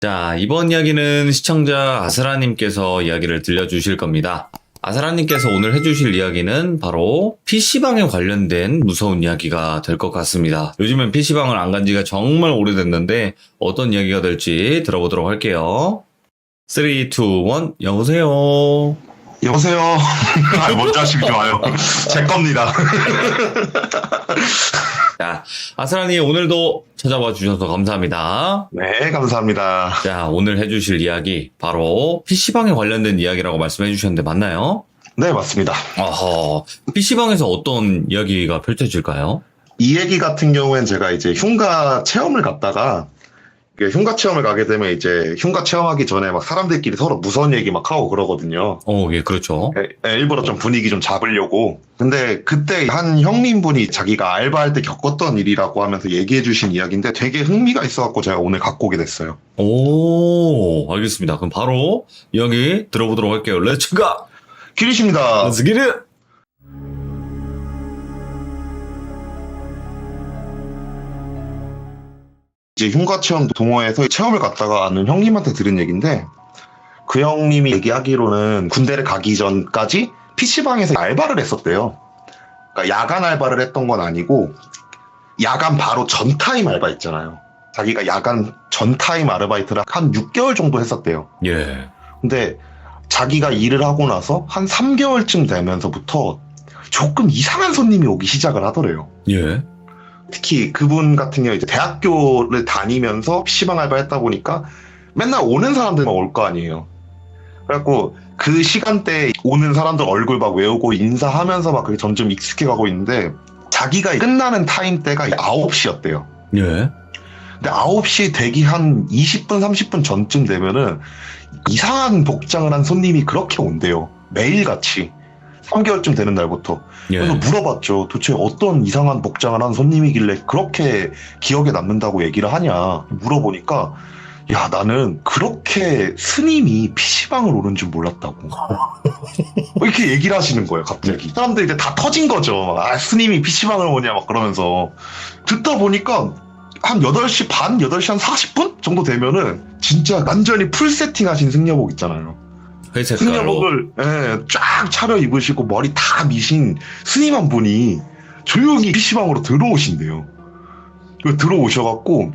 자, 이번 이야기는 시청자 아스라님께서 이야기를 들려주실 겁니다. 아스라님께서 오늘 해주실 이야기는 바로 PC방에 관련된 무서운 이야기가 될 것 같습니다. 요즘엔 PC방을 안 간 지가 정말 오래됐는데 어떤 이야기가 될지 들어보도록 할게요. 3, 2, 1, 여보세요. 여보세요. 먼저 하시기 좋아요. 제 겁니다. 자, 아스라님 오늘도 찾아와 주셔서 감사합니다. 네, 감사합니다. 자, 오늘 해주실 이야기 바로 PC방에 관련된 이야기라고 말씀해 주셨는데 맞나요? 네, 맞습니다. 어허, PC방에서 어떤 이야기가 펼쳐질까요? 이 얘기 같은 경우엔 제가 이제 흉가 체험을 갔다가 흉가 체험을 가게 되면 이제 흉가 체험하기 전에 막 사람들끼리 서로 무서운 얘기 막 하고 그러거든요. 예, 그렇죠. 일부러 좀 분위기 좀 잡으려고. 근데 그때 한 형님분이 자기가 알바할 때 겪었던 일이라고 하면서 얘기해 주신 이야기인데 되게 흥미가 있어갖고 제가 오늘 갖고 오게 됐어요. 오, 알겠습니다. 그럼 바로 이야기 들어보도록 할게요. 렛츠 고! 기리십니다. 렛츠 기릿! 이제 흉가 체험 동호회에서 체험을 갔다가 아는 형님한테 들은 얘기인데 그 형님이 얘기하기로는 군대를 가기 전까지 PC방에서 알바를 했었대요. 그러니까 야간 알바를 했던 건 아니고 야간 바로 전타임 알바 있잖아요. 자기가 야간 전타임 아르바이트를 한 6개월 정도 했었대요. 예. 근데 자기가 일을 하고 나서 한 3개월쯤 되면서부터 조금 이상한 손님이 오기 시작을 하더래요. 예. 특히 그분 같은 경우 이제 대학교를 다니면서 PC방 알바 했다 보니까 맨날 오는 사람들만 올 거 아니에요. 그래갖고 그 시간대에 오는 사람들 얼굴 막 외우고 인사하면서 막 그게 점점 익숙해가고 있는데 자기가 끝나는 타임대가 9시였대요. 예. 근데 9시 되기 한 20분, 30분 전쯤 되면은 이상한 복장을 한 손님이 그렇게 온대요. 매일같이. 3개월쯤 되는 날부터. 예. 그래서 물어봤죠. 도대체 어떤 이상한 복장을 한 손님이길래 그렇게 기억에 남는다고 얘기를 하냐. 물어보니까 야, 나는 그렇게 스님이 PC방을 오는 줄 몰랐다고. 이렇게 얘기를 하시는 거예요, 갑자기. 사람들이 이제 다 터진 거죠. 아, 스님이 PC방을 오냐, 막 그러면서. 듣다 보니까 한 8시 반, 8시 한 40분 정도 되면은 진짜 완전히 풀 세팅 하신 승려복 있잖아요. 회색깔로. 승려복을 쫙 차려 입으시고 머리 다 미신 스님 한 분이 조용히 PC방으로 들어오신대요. 들어오셔갖고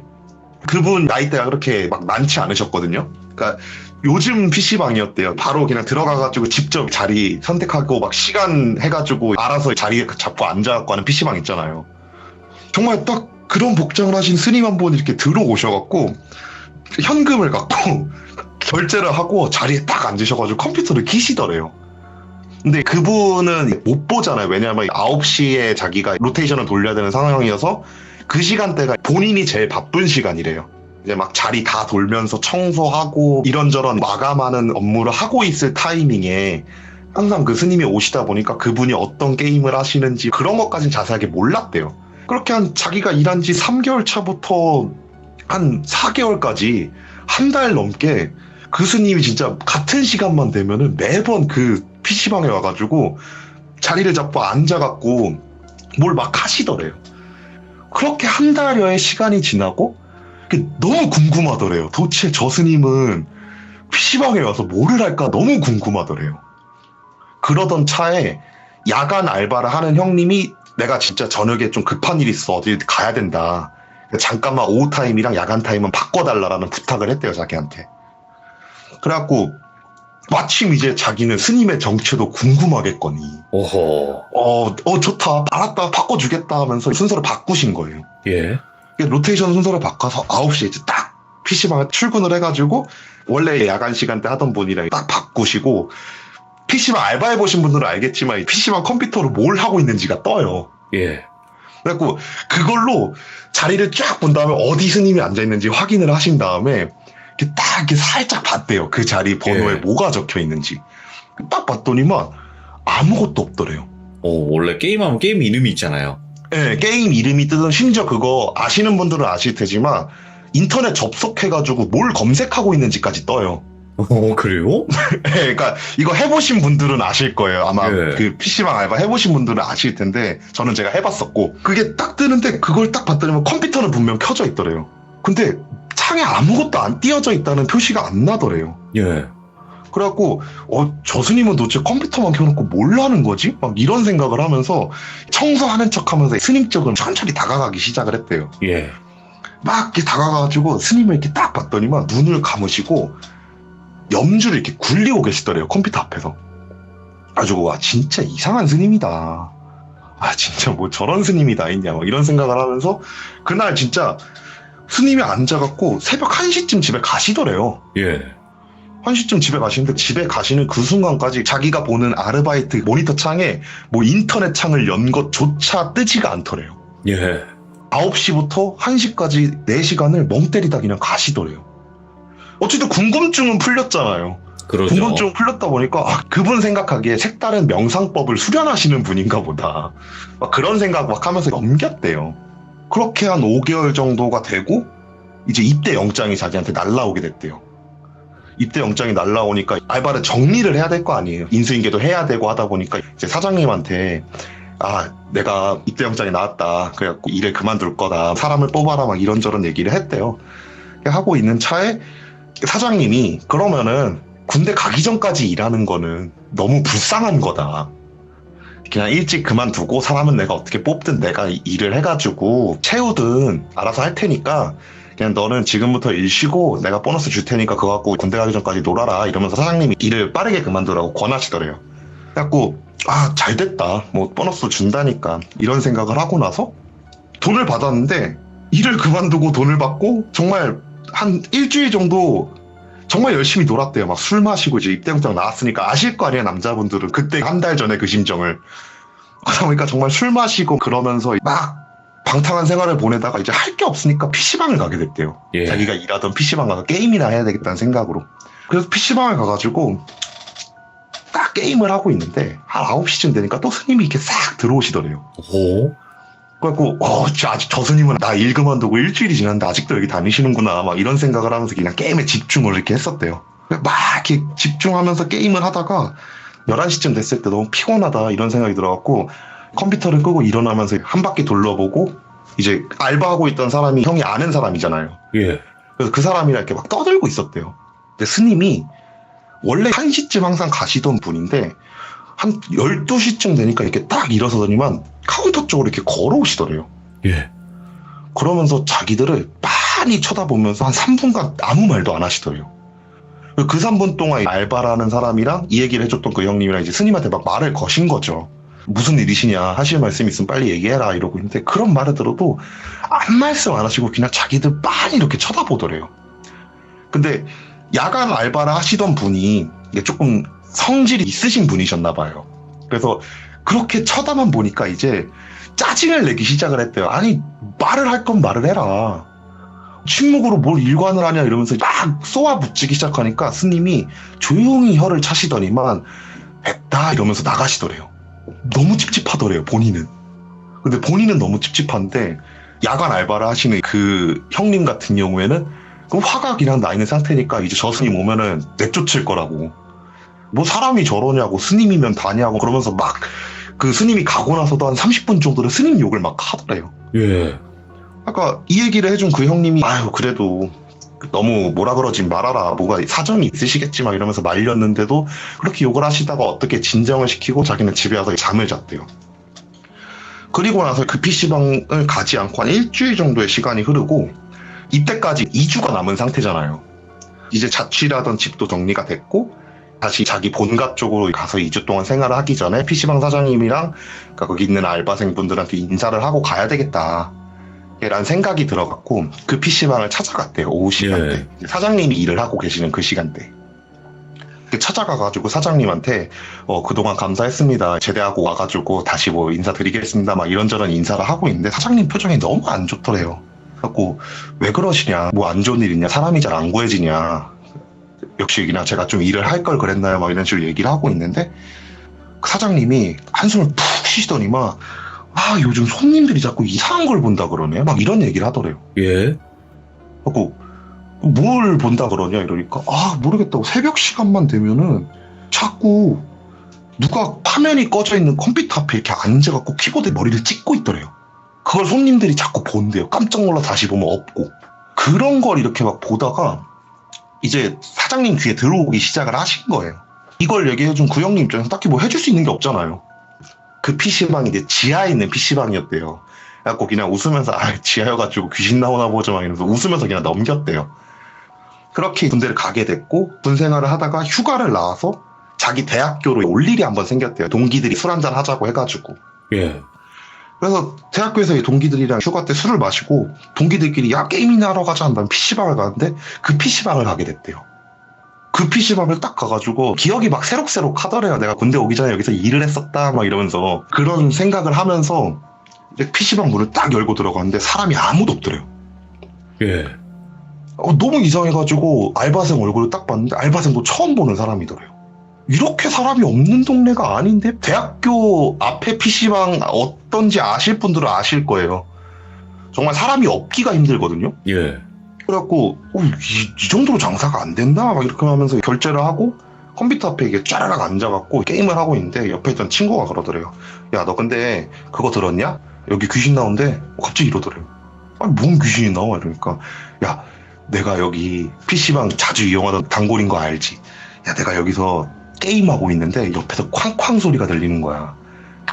그분 나이대가 그렇게 막 많지 않으셨거든요. 그러니까 요즘 PC방이었대요. 바로 그냥 들어가가지고 직접 자리 선택하고 막 시간 해가지고 알아서 자리 잡고 앉아갖고 하는 PC방 있잖아요. 정말 딱 그런 복장을 하신 스님 한 분 이렇게 들어오셔갖고 현금을 갖고 결제를 하고 자리에 딱 앉으셔가지고 컴퓨터를 키시더래요. 근데 그분은 못 보잖아요. 왜냐하면 9시에 자기가 로테이션을 돌려야 되는 상황이어서 그 시간대가 본인이 제일 바쁜 시간이래요. 이제 막 자리 다 돌면서 청소하고 이런저런 마감하는 업무를 하고 있을 타이밍에 항상 그 스님이 오시다 보니까 그분이 어떤 게임을 하시는지 그런 것까지는 자세하게 몰랐대요. 그렇게 한 자기가 일한 지 3개월 차부터 한 4개월까지 한 달 넘게 그 스님이 진짜 같은 시간만 되면은 매번 그 PC방에 와가지고 자리를 잡고 앉아갖고 뭘 막 하시더래요. 그렇게 한 달여의 시간이 지나고 너무 궁금하더래요. 도대체 저 스님은 PC방에 와서 뭐를 할까 너무 궁금하더래요. 그러던 차에 야간 알바를 하는 형님이 내가 진짜 저녁에 좀 급한 일이 있어 어디 가야 된다. 잠깐만 오후 타임이랑 야간 타임은 바꿔달라라는 부탁을 했대요, 자기한테. 그래갖고 마침 이제 자기는 스님의 정체도 궁금하겠거니. 오호. 좋다. 알았다. 바꿔주겠다 하면서 순서를 바꾸신 거예요. 예. 로테이션 순서를 바꿔서 9시에 이제 딱 PC방에 출근을 해가지고 원래 야간 시간대 하던 분이랑 딱 바꾸시고 PC방 알바해보신 분들은 알겠지만 PC방 컴퓨터로 뭘 하고 있는지가 떠요. 예. 그래갖고 그걸로 자리를 쫙 본 다음에 어디 스님이 앉아있는지 확인을 하신 다음에 이렇게 살짝 봤대요. 그 자리 번호에 예. 뭐가 적혀 있는지. 딱 봤더니만 아무것도 없더래요. 원래 게임하면 게임 이름이 있잖아요. 예, 게임 이름이 뜨던 심지어 그거 아시는 분들은 아실 테지만 인터넷 접속해가지고 뭘 검색하고 있는지까지 떠요. 그래요? 예, 그러니까 이거 해보신 분들은 아실 거예요. 아마 예. 그 PC방 알바 해보신 분들은 아실 텐데 저는 제가 해봤었고 그게 딱 뜨는데 그걸 딱 봤더니 컴퓨터는 분명 켜져 있더래요. 근데 창에 아무것도 안 띄어져 있다는 표시가 안 나더래요. 예. 그래갖고 저 스님은 도대체 컴퓨터만 켜놓고 뭘 하는 거지? 막 이런 생각을 하면서 청소하는 척하면서 스님 쪽은 천천히 다가가기 시작을 했대요. 예. 막 이렇게 다가가가지고 스님을 이렇게 딱 봤더니만 눈을 감으시고 염주를 이렇게 굴리고 계시더래요. 컴퓨터 앞에서. 가지고 와 진짜 이상한 스님이다. 아 진짜 뭐 저런 스님이 다 있냐 뭐 이런 생각을 하면서 그날 진짜 스님이 앉아갖고 새벽 1시쯤 집에 가시더래요. 예. 1시쯤 집에 가시는데 집에 가시는 그 순간까지 자기가 보는 아르바이트 모니터 창에 뭐 인터넷 창을 연 것조차 뜨지가 않더래요. 예. 9시부터 1시까지 4시간을 멍 때리다 그냥 가시더래요. 어쨌든 궁금증은 풀렸잖아요. 그러죠. 궁금증 풀렸다 보니까 그분 생각하기에 색다른 명상법을 수련하시는 분인가 보다. 막 그런 생각 막 하면서 넘겼대요. 그렇게 한 5개월 정도가 되고 이제 입대 영장이 자기한테 날라오게 됐대요. 입대 영장이 날라오니까 알바를 정리를 해야 될 거 아니에요. 인수인계도 해야 되고 하다 보니까 이제 사장님한테 내가 입대 영장이 나왔다. 그래갖고 일을 그만둘 거다. 사람을 뽑아라 막 이런저런 얘기를 했대요. 하고 있는 차에 사장님이 그러면은 군대 가기 전까지 일하는 거는 너무 불쌍한 거다. 그냥 일찍 그만두고 사람은 내가 어떻게 뽑든 내가 일을 해가지고 채우든 알아서 할 테니까 그냥 너는 지금부터 일 쉬고 내가 보너스 줄 테니까 그거 갖고 군대 가기 전까지 놀아라 이러면서 사장님이 일을 빠르게 그만두라고 권하시더래요. 그래갖고 잘 됐다. 뭐 보너스 준다니까 이런 생각을 하고 나서 돈을 받았는데 일을 그만두고 돈을 받고 정말 한 일주일 정도 정말 열심히 놀았대요. 막 술 마시고 이제 입대영장 나왔으니까 아실 거 아니에요. 남자분들은 그때 한 달 전에 그 심정을. 그러다 보니까 정말 술 마시고 그러면서 막 방탕한 생활을 보내다가 이제 할 게 없으니까 PC방을 가게 됐대요. 예. 자기가 일하던 PC방 가서 게임이나 해야 되겠다는 생각으로. 그래서 PC방을 가가지고 딱 게임을 하고 있는데 한 9시쯤 되니까 또 스님이 이렇게 싹 들어오시더래요. 오. 그래갖고 아직 저 스님은 나 일 그만두고 일주일이 지났는데 아직도 여기 다니시는구나 막 이런 생각을 하면서 그냥 게임에 집중을 이렇게 했었대요. 막 이렇게 집중하면서 게임을 하다가 11시쯤 됐을 때 너무 피곤하다 이런 생각이 들어갖고 컴퓨터를 끄고 일어나면서 한 바퀴 돌려보고 이제 알바하고 있던 사람이 형이 아는 사람이잖아요. 예. 그래서 그 사람이랑 이렇게 막 떠들고 있었대요. 근데 스님이 원래 1시쯤 항상 가시던 분인데 한 12시쯤 되니까 이렇게 딱 일어서더니만 카운터 쪽으로 이렇게 걸어오시더래요. 예. 그러면서 자기들을 많이 쳐다보면서 한 3분간 아무 말도 안 하시더래요. 그 3분 동안 알바라는 사람이랑 이 얘기를 해줬던 그 형님이랑 이제 스님한테 막 말을 거신 거죠. 무슨 일이시냐, 하실 말씀 있으면 빨리 얘기해라 이러고 있는데 그런 말을 들어도 아무 말씀 안 하시고 그냥 자기들 많이 이렇게 쳐다보더래요. 근데 야간 알바를 하시던 분이 이게 조금 성질이 있으신 분이셨나 봐요. 그래서 그렇게 쳐다만 보니까 이제 짜증을 내기 시작을 했대요. 아니 말을 할 건 말을 해라. 침묵으로 뭘 일관을 하냐 이러면서 막 쏘아붙이기 시작하니까 스님이 조용히 혀를 차시더니만 됐다 이러면서 나가시더래요. 너무 찝찝하더래요 본인은. 근데 본인은 너무 찝찝한데 야간 알바를 하시는 그 형님 같은 경우에는 그 화가 그냥 나 있는 상태니까 이제 저 스님 오면은 내쫓을 거라고. 뭐 사람이 저러냐고 스님이면 다냐고 그러면서 막 그 스님이 가고 나서도 한 30분 정도를 스님 욕을 막 하더래요. 예. 아까 이 얘기를 해준 그 형님이 그래도 너무 뭐라 그러지 말아라 뭐가 사정이 있으시겠지만 이러면서 말렸는데도 그렇게 욕을 하시다가 어떻게 진정을 시키고 자기는 집에 와서 잠을 잤대요. 그리고 나서 그 PC방을 가지 않고 한 일주일 정도의 시간이 흐르고 이때까지 2주가 남은 상태잖아요. 이제 자취하던 집도 정리가 됐고 다시 자기 본가 쪽으로 가서 2주 동안 생활을 하기 전에 PC방 사장님이랑 그러니까 거기 있는 알바생분들한테 인사를 하고 가야 되겠다 라는 생각이 들어갔고 그 PC방을 찾아갔대요. 오후 시간대. 예. 사장님이 일을 하고 계시는 그 시간대. 찾아가가지고 사장님한테 그동안 감사했습니다. 제대하고 와가지고 다시 뭐 인사드리겠습니다. 막 이런저런 인사를 하고 있는데 사장님 표정이 너무 안 좋더래요. 그래갖고 왜 그러시냐, 뭐 안 좋은 일 있냐, 사람이 잘 안 구해지냐, 역시 그냥 제가 좀 일을 할 걸 그랬나요, 막 이런 식으로 얘기를 하고 있는데 사장님이 한숨을 푹 쉬시더니만 요즘 손님들이 자꾸 이상한 걸 본다 그러네, 막 이런 얘기를 하더래요. 예. 그래갖고 뭘 본다 그러냐 이러니까 모르겠다고 새벽 시간만 되면은 자꾸 누가 화면이 꺼져 있는 컴퓨터 앞에 이렇게 앉아갖고 키보드에 머리를 찍고 있더래요. 그걸 손님들이 자꾸 본대요. 깜짝 놀라 다시 보면 없고. 그런 걸 이렇게 막 보다가 이제 사장님 귀에 들어오기 시작을 하신 거예요. 이걸 얘기해준 구형님 입장에서 딱히 뭐 해줄 수 있는 게 없잖아요. 그 PC방이 이제 지하에 있는 PC방이었대요. 그래갖고 그냥 웃으면서 지하여가지고 귀신 나오나 보자 막 이러면서 웃으면서 그냥 넘겼대요. 그렇게 군대를 가게 됐고 군 생활을 하다가 휴가를 나와서 자기 대학교로 올 일이 한번 생겼대요. 동기들이 술 한잔 하자고 해가지고. 예. 그래서 대학교에서 동기들이랑 휴가 때 술을 마시고 동기들끼리 야 게임이나 하러 가자 한다면 PC방을 가는데 그 PC방을 가게 됐대요. 그 PC방을 딱 가가지고 기억이 막 새록새록 하더래요. 내가 군대 오기 전에 여기서 일을 했었다 막 이러면서 그런 생각을 하면서 이제 PC방 문을 딱 열고 들어갔는데 사람이 아무도 없더래요. 예. 너무 이상해가지고 알바생 얼굴을 딱 봤는데 알바생도 처음 보는 사람이더래요. 이렇게 사람이 없는 동네가 아닌데 대학교 앞에 PC방 어떤지 아실 분들은 아실 거예요. 정말 사람이 없기가 힘들거든요. 예. 그래갖고 이 정도로 장사가 안 된다 막 이렇게 하면서 결제를 하고 컴퓨터 앞에 이게 쫘라락 앉아갖고 게임을 하고 있는데 옆에 있던 친구가 그러더래요. 야 너 근데 그거 들었냐? 여기 귀신 나온대. 갑자기 이러더래요. 아니 뭔 귀신이 나와? 이러니까 야 내가 여기 PC방 자주 이용하던 단골인 거 알지? 야 내가 여기서 게임하고 있는데 옆에서 쾅쾅 소리가 들리는 거야.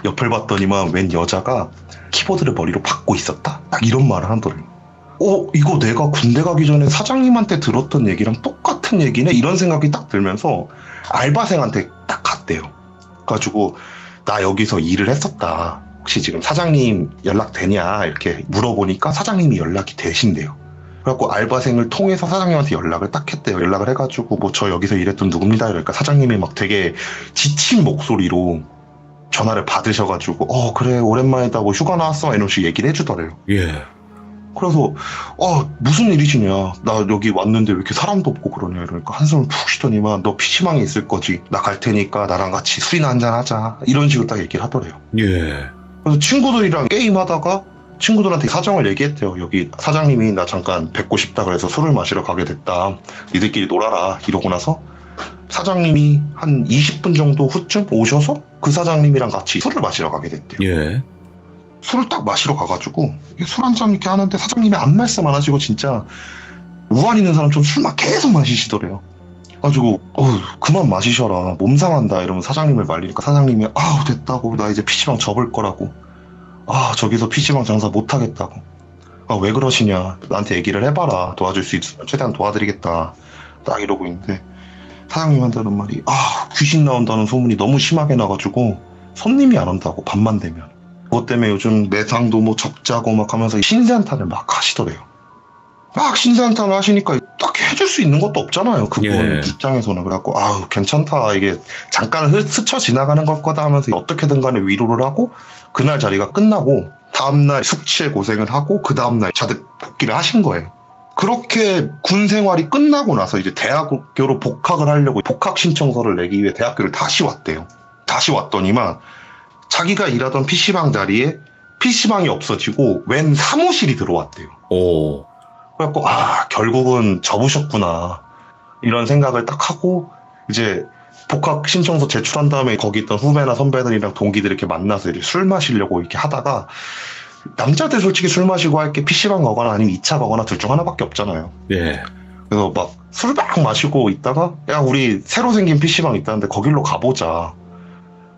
옆을 봤더니만 웬 여자가 키보드를 머리로 박고 있었다. 딱 이런 말을 하더래요. 이거 내가 군대 가기 전에 사장님한테 들었던 얘기랑 똑같은 얘기네? 이런 생각이 딱 들면서 알바생한테 딱 갔대요. 그래가지고 나 여기서 일을 했었다. 혹시 지금 사장님 연락 되냐? 이렇게 물어보니까 사장님이 연락이 되신대요. 그래갖고 알바생을 통해서 사장님한테 연락을 딱 했대요. 연락을 해가지고 뭐 저 여기서 일했던 누굽니다. 그러니까 사장님이 막 되게 지친 목소리로 전화를 받으셔가지고 그래 오랜만이다 뭐 휴가 나왔어 이런 식으로 얘기를 해주더래요. 예. 그래서 무슨 일이시냐 나 여기 왔는데 왜 이렇게 사람도 없고 그러냐 이러니까 한숨을 푹 쉬더니만 너 PC방에 있을 거지 나 갈 테니까 나랑 같이 술이나 한잔 하자 이런 식으로 딱 얘기를 하더래요. 예. 그래서 친구들이랑 게임하다가 친구들한테 사정을 얘기했대요. 여기 사장님이 나 잠깐 뵙고 싶다 그래서 술을 마시러 가게 됐다. 니들끼리 놀아라. 이러고 나서 사장님이 한 20분 정도 후쯤 오셔서 그 사장님이랑 같이 술을 마시러 가게 됐대요. 예. 술을 딱 마시러 가가지고 술 한잔 이렇게 하는데 사장님이 아무 말씀 안 하시고 진짜 우한 있는 사람처럼 술만 계속 마시시더래요. 가지고 그만 마시셔라 몸 상한다 이러면 사장님을 말리니까 사장님이 됐다고 나 이제 PC방 접을 거라고 저기서 PC방 장사 못하겠다고 왜 그러시냐 나한테 얘기를 해봐라 도와줄 수 있으면 최대한 도와드리겠다 딱 이러고 있는데 사장님한테 하는 말이 귀신 나온다는 소문이 너무 심하게 나가지고 손님이 안 온다고 밤만 되면 그것 때문에 요즘 매상도 뭐 적자고 막 하면서 신세한탄을 막 하시더래요. 막 신세한탄을 하시니까 딱히 해줄 수 있는 것도 없잖아요. 그분 예. 입장에서는. 그래갖고 괜찮다 이게 잠깐 스쳐 지나가는 걸 거다 하면서 어떻게든 간에 위로를 하고 그날 자리가 끝나고 다음날 숙취에 고생을 하고 그 다음날 자득 복귀를 하신 거예요. 그렇게 군 생활이 끝나고 나서 이제 대학교로 복학을 하려고 복학 신청서를 내기 위해 대학교를 다시 왔대요. 다시 왔더니만 자기가 일하던 PC방 자리에 PC방이 없어지고 웬 사무실이 들어왔대요. 오. 그래갖고 결국은 접으셨구나 이런 생각을 딱 하고 이제 복학 신청서 제출한 다음에 거기 있던 후배나 선배들이랑 동기들 이렇게 만나서 이렇게 술 마시려고 이렇게 하다가 남자들 솔직히 술 마시고 할 게 PC방 가거나 아니면 2차 가거나 둘 중 하나밖에 없잖아요. 예. 그래서 막 술 막 마시고 있다가 야 우리 새로 생긴 PC방 있다는데 거길로 가보자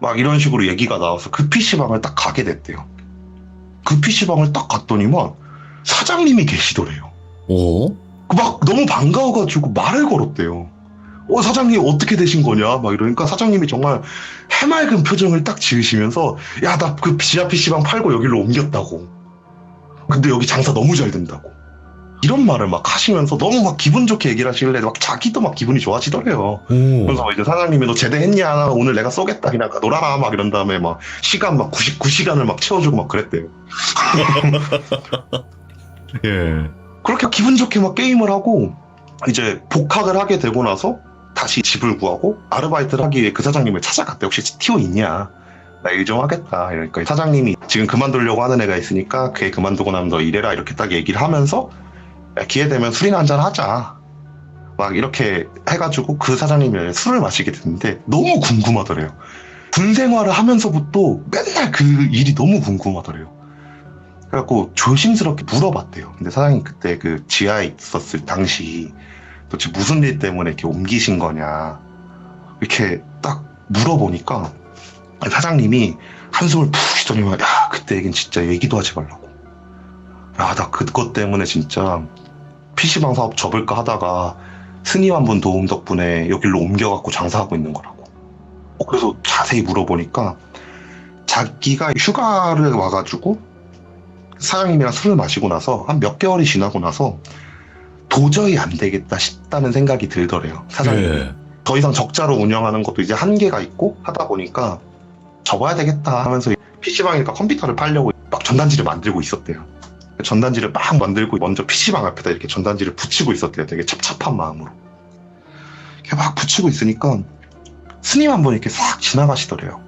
막 이런 식으로 얘기가 나와서 그 PC방을 딱 가게 됐대요. 그 PC방을 딱 갔더니만 사장님이 계시더래요. 오. 막 너무 반가워가지고 말을 걸었대요. 사장님 어떻게 되신 거냐 막 이러니까 사장님이 정말 해맑은 표정을 딱 지으시면서 야 나 그 지하 PC방 팔고 여기로 옮겼다고. 근데 여기 장사 너무 잘 된다고. 이런 말을 막 하시면서 너무 막 기분 좋게 얘기를 하시길래 막 자기도 막 기분이 좋아지더래요. 그래서 이제 사장님이 너 제대했냐 오늘 내가 쏘겠다 그냥 놀아라 막 이런 다음에 막 시간 막 99시간을 막 채워주고 막 그랬대요. 예. 그렇게 기분 좋게 막 게임을 하고 이제 복학을 하게 되고 나서 다시 집을 구하고 아르바이트를 하기 위해 그 사장님을 찾아갔대. 혹시 티오 있냐? 나 일 좀 하겠다. 이러니까 사장님이 지금 그만두려고 하는 애가 있으니까 걔 그만두고 나면 너 일해라 이렇게 딱 얘기를 하면서 야, 기회 되면 술이나 한잔 하자. 막 이렇게 해가지고 그 사장님이 술을 마시게 됐는데 너무 궁금하더래요. 군 생활을 하면서부터 맨날 그 일이 너무 궁금하더래요. 그래갖고 조심스럽게 물어봤대요. 근데 사장님 그때 그 지하에 있었을 당시 도대체 무슨 일 때문에 이렇게 옮기신 거냐 이렇게 딱 물어보니까 사장님이 한숨을 푹 쉬더니만 야 그때 얘긴 진짜 얘기도 하지 말라고. 야 나 그것 때문에 진짜 PC방 사업 접을까 하다가 스님 한 분 도움 덕분에 여기로 옮겨갖고 장사하고 있는 거라고. 그래서 자세히 물어보니까 자기가 휴가를 와가지고 사장님이랑 술을 마시고 나서 한 몇 개월이 지나고 나서 도저히 안 되겠다 싶다는 생각이 들더래요. 사장님이. 예. 더 이상 적자로 운영하는 것도 이제 한계가 있고 하다 보니까 접어야 되겠다 하면서 PC방이니까 컴퓨터를 팔려고 막 전단지를 만들고 있었대요. 전단지를 막 만들고 먼저 PC방 앞에다 이렇게 전단지를 붙이고 있었대요. 되게 찹찹한 마음으로. 이렇게 막 붙이고 있으니까 스님 한 분 이렇게 싹 지나가시더래요.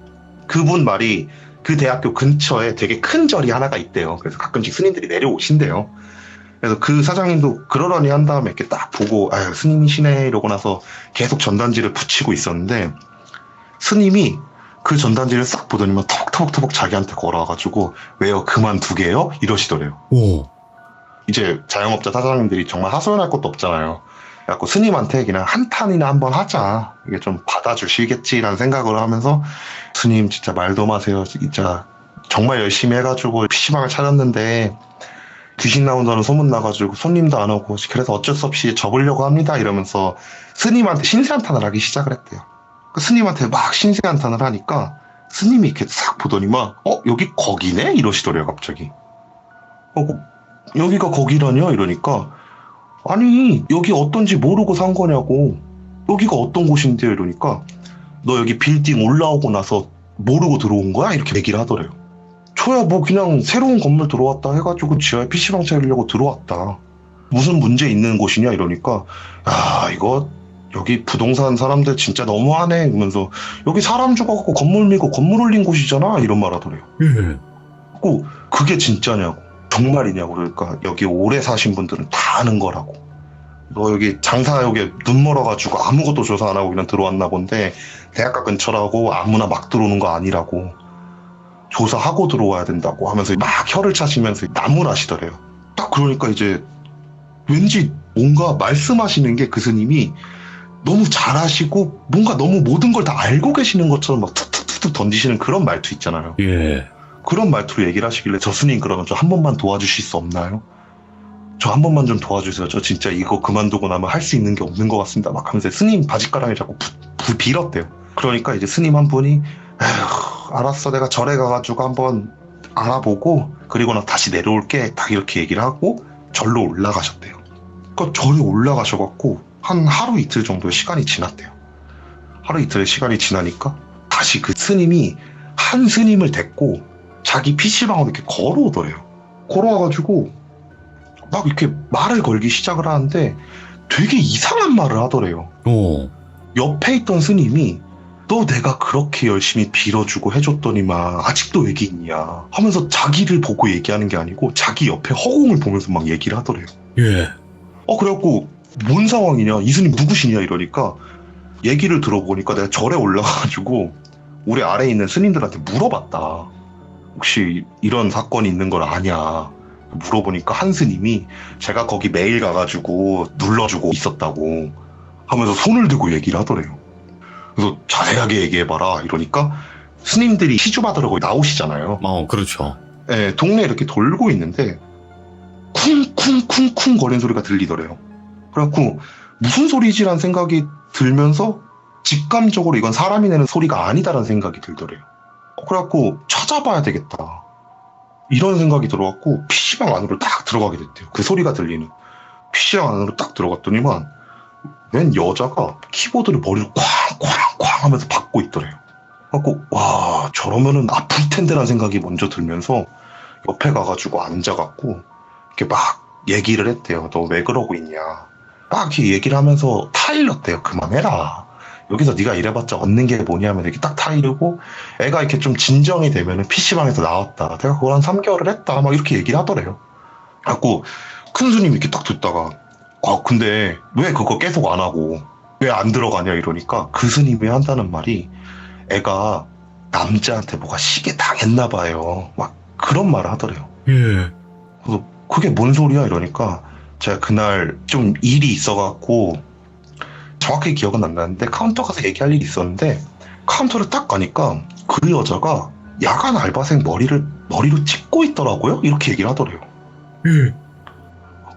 그분 말이 그 대학교 근처에 되게 큰 절이 하나가 있대요. 그래서 가끔씩 스님들이 내려오신대요. 그래서 그 사장님도 그러려니 한 다음에 이렇게 딱 보고 아유 스님이시네 이러고 나서 계속 전단지를 붙이고 있었는데 스님이 그 전단지를 싹 보더니만 터벅터벅 자기한테 걸어와가지고 왜요 그만두게요? 이러시더래요. 오. 이제 자영업자 사장님들이 정말 하소연할 것도 없잖아요. 그래갖고 스님한테 그냥 한탄이나 한번 하자. 이게 좀 받아주시겠지라는 생각을 하면서 스님 진짜 말도 마세요. 진짜 정말 열심히 해가지고 PC방을 차렸는데 귀신 나온다는 소문 나가지고 손님도 안 오고 그래서 어쩔 수 없이 접으려고 합니다. 이러면서 스님한테 신세한탄을 하기 시작을 했대요. 스님한테 막 신세한탄을 하니까 스님이 이렇게 싹 보더니만 여기 거기네? 이러시더래요 갑자기. 여기가 거기라뇨? 이러니까 아니 여기 어떤지 모르고 산 거냐고. 여기가 어떤 곳인데요? 이러니까 너 여기 빌딩 올라오고 나서 모르고 들어온 거야? 이렇게 얘기를 하더래요. 저야 뭐 그냥 새로운 건물 들어왔다 해가지고 지하에 PC방 차리려고 들어왔다. 무슨 문제 있는 곳이냐? 이러니까 아 이거 여기 부동산 사람들 진짜 너무하네 이러면서 여기 사람 죽어갖고 건물 밀고 건물 올린 곳이잖아 이런 말 하더래요. 예. 그게 진짜냐고 정말이냐고. 그러니까 여기 오래 사신 분들은 다 아는 거라고. 너 여기 장사 여기 눈 멀어가지고 아무것도 조사 안 하고 그냥 들어왔나 본데 대학가 근처라고 아무나 막 들어오는 거 아니라고. 조사하고 들어와야 된다고 하면서 막 혀를 차시면서 나무라시더래요. 딱 그러니까 이제 왠지 뭔가 말씀하시는 게 그 스님이 너무 잘하시고 뭔가 너무 모든 걸 다 알고 계시는 것처럼 막 툭툭툭툭 던지시는 그런 말투 있잖아요. 예. 그런 말투로 얘기를 하시길래 저 스님 그러면 저 한 번만 도와주실 수 없나요? 저 한 번만 좀 도와주세요. 저 진짜 이거 그만두고 나면 할 수 있는 게 없는 것 같습니다. 막 하면서 스님 바짓가랑이 자꾸 빌었대요. 그러니까 이제 스님 한 분이 에휴, 알았어 내가 절에 가가지고 한번 알아보고 그리고 나 다시 내려올게 딱 이렇게 얘기를 하고 절로 올라가셨대요. 그러니까 절에 올라가셔갖고 한 하루 이틀 정도의 시간이 지났대요. 하루 이틀의 시간이 지나니까 다시 그 스님이 한 스님을 데리고 자기 PC방으로 이렇게 걸어오더래요. 걸어와가지고 막 이렇게 말을 걸기 시작을 하는데 되게 이상한 말을 하더래요. 오. 옆에 있던 스님이 너 내가 그렇게 열심히 빌어주고 해줬더니만 아직도 얘기 있냐 하면서 자기를 보고 얘기하는 게 아니고 자기 옆에 허공을 보면서 막 얘기를 하더래요. 예. 그래갖고 뭔 상황이냐 이 스님 누구시냐 이러니까 얘기를 들어보니까 내가 절에 올라가가지고 우리 아래에 있는 스님들한테 물어봤다. 혹시 이런 사건이 있는 걸 아냐 물어보니까 한 스님이 제가 거기 매일 가가지고 눌러주고 있었다고 하면서 손을 들고 얘기를 하더래요. 그래서 자세하게 얘기해봐라 이러니까 스님들이 시주 받으러 거기 나오시잖아요. 그렇죠. 네, 동네에 이렇게 돌고 있는데 쿵쿵쿵쿵 거리는 소리가 들리더래요. 그래갖고 무슨 소리지라는 생각이 들면서 직감적으로 이건 사람이 내는 소리가 아니다라는 생각이 들더래요. 그래갖고 찾아봐야 되겠다 이런 생각이 들어갖고 PC방 안으로 딱 들어가게 됐대요. 그 소리가 들리는 PC방 안으로 딱 들어갔더니만 웬 여자가 키보드를 머리로 쾅쾅쾅 하면서 받고 있더래요. 그래갖고 와 저러면은 아플 텐데라는 생각이 먼저 들면서 옆에 가가지고 앉아갖고 이렇게 막 얘기를 했대요. 너 왜 그러고 있냐 막 이렇게 얘기를 하면서 타일렀대요. 그만해라 여기서 네가 이래봤자 얻는 게 뭐냐면 이렇게 딱 타이르고 애가 이렇게 좀 진정이 되면은 PC방에서 나왔다. 내가 그걸 한 3개월을 했다. 막 이렇게 얘기를 하더래요. 그래갖고 큰 스님이 이렇게 딱 듣다가 근데 왜 그거 계속 안 하고 왜 안 들어가냐 이러니까 그 스님이 한다는 말이 애가 남자한테 뭐가 시게 당했나 봐요. 막 그런 말을 하더래요. 예. 그래서 그게 뭔 소리야 이러니까 제가 그날 좀 일이 있어갖고 정확히 기억은 안 나는데 카운터 가서 얘기할 일이 있었는데 카운터를 딱 가니까 그 여자가 야간 알바생 머리로 찍고 있더라고요. 이렇게 얘기를 하더래요. 예.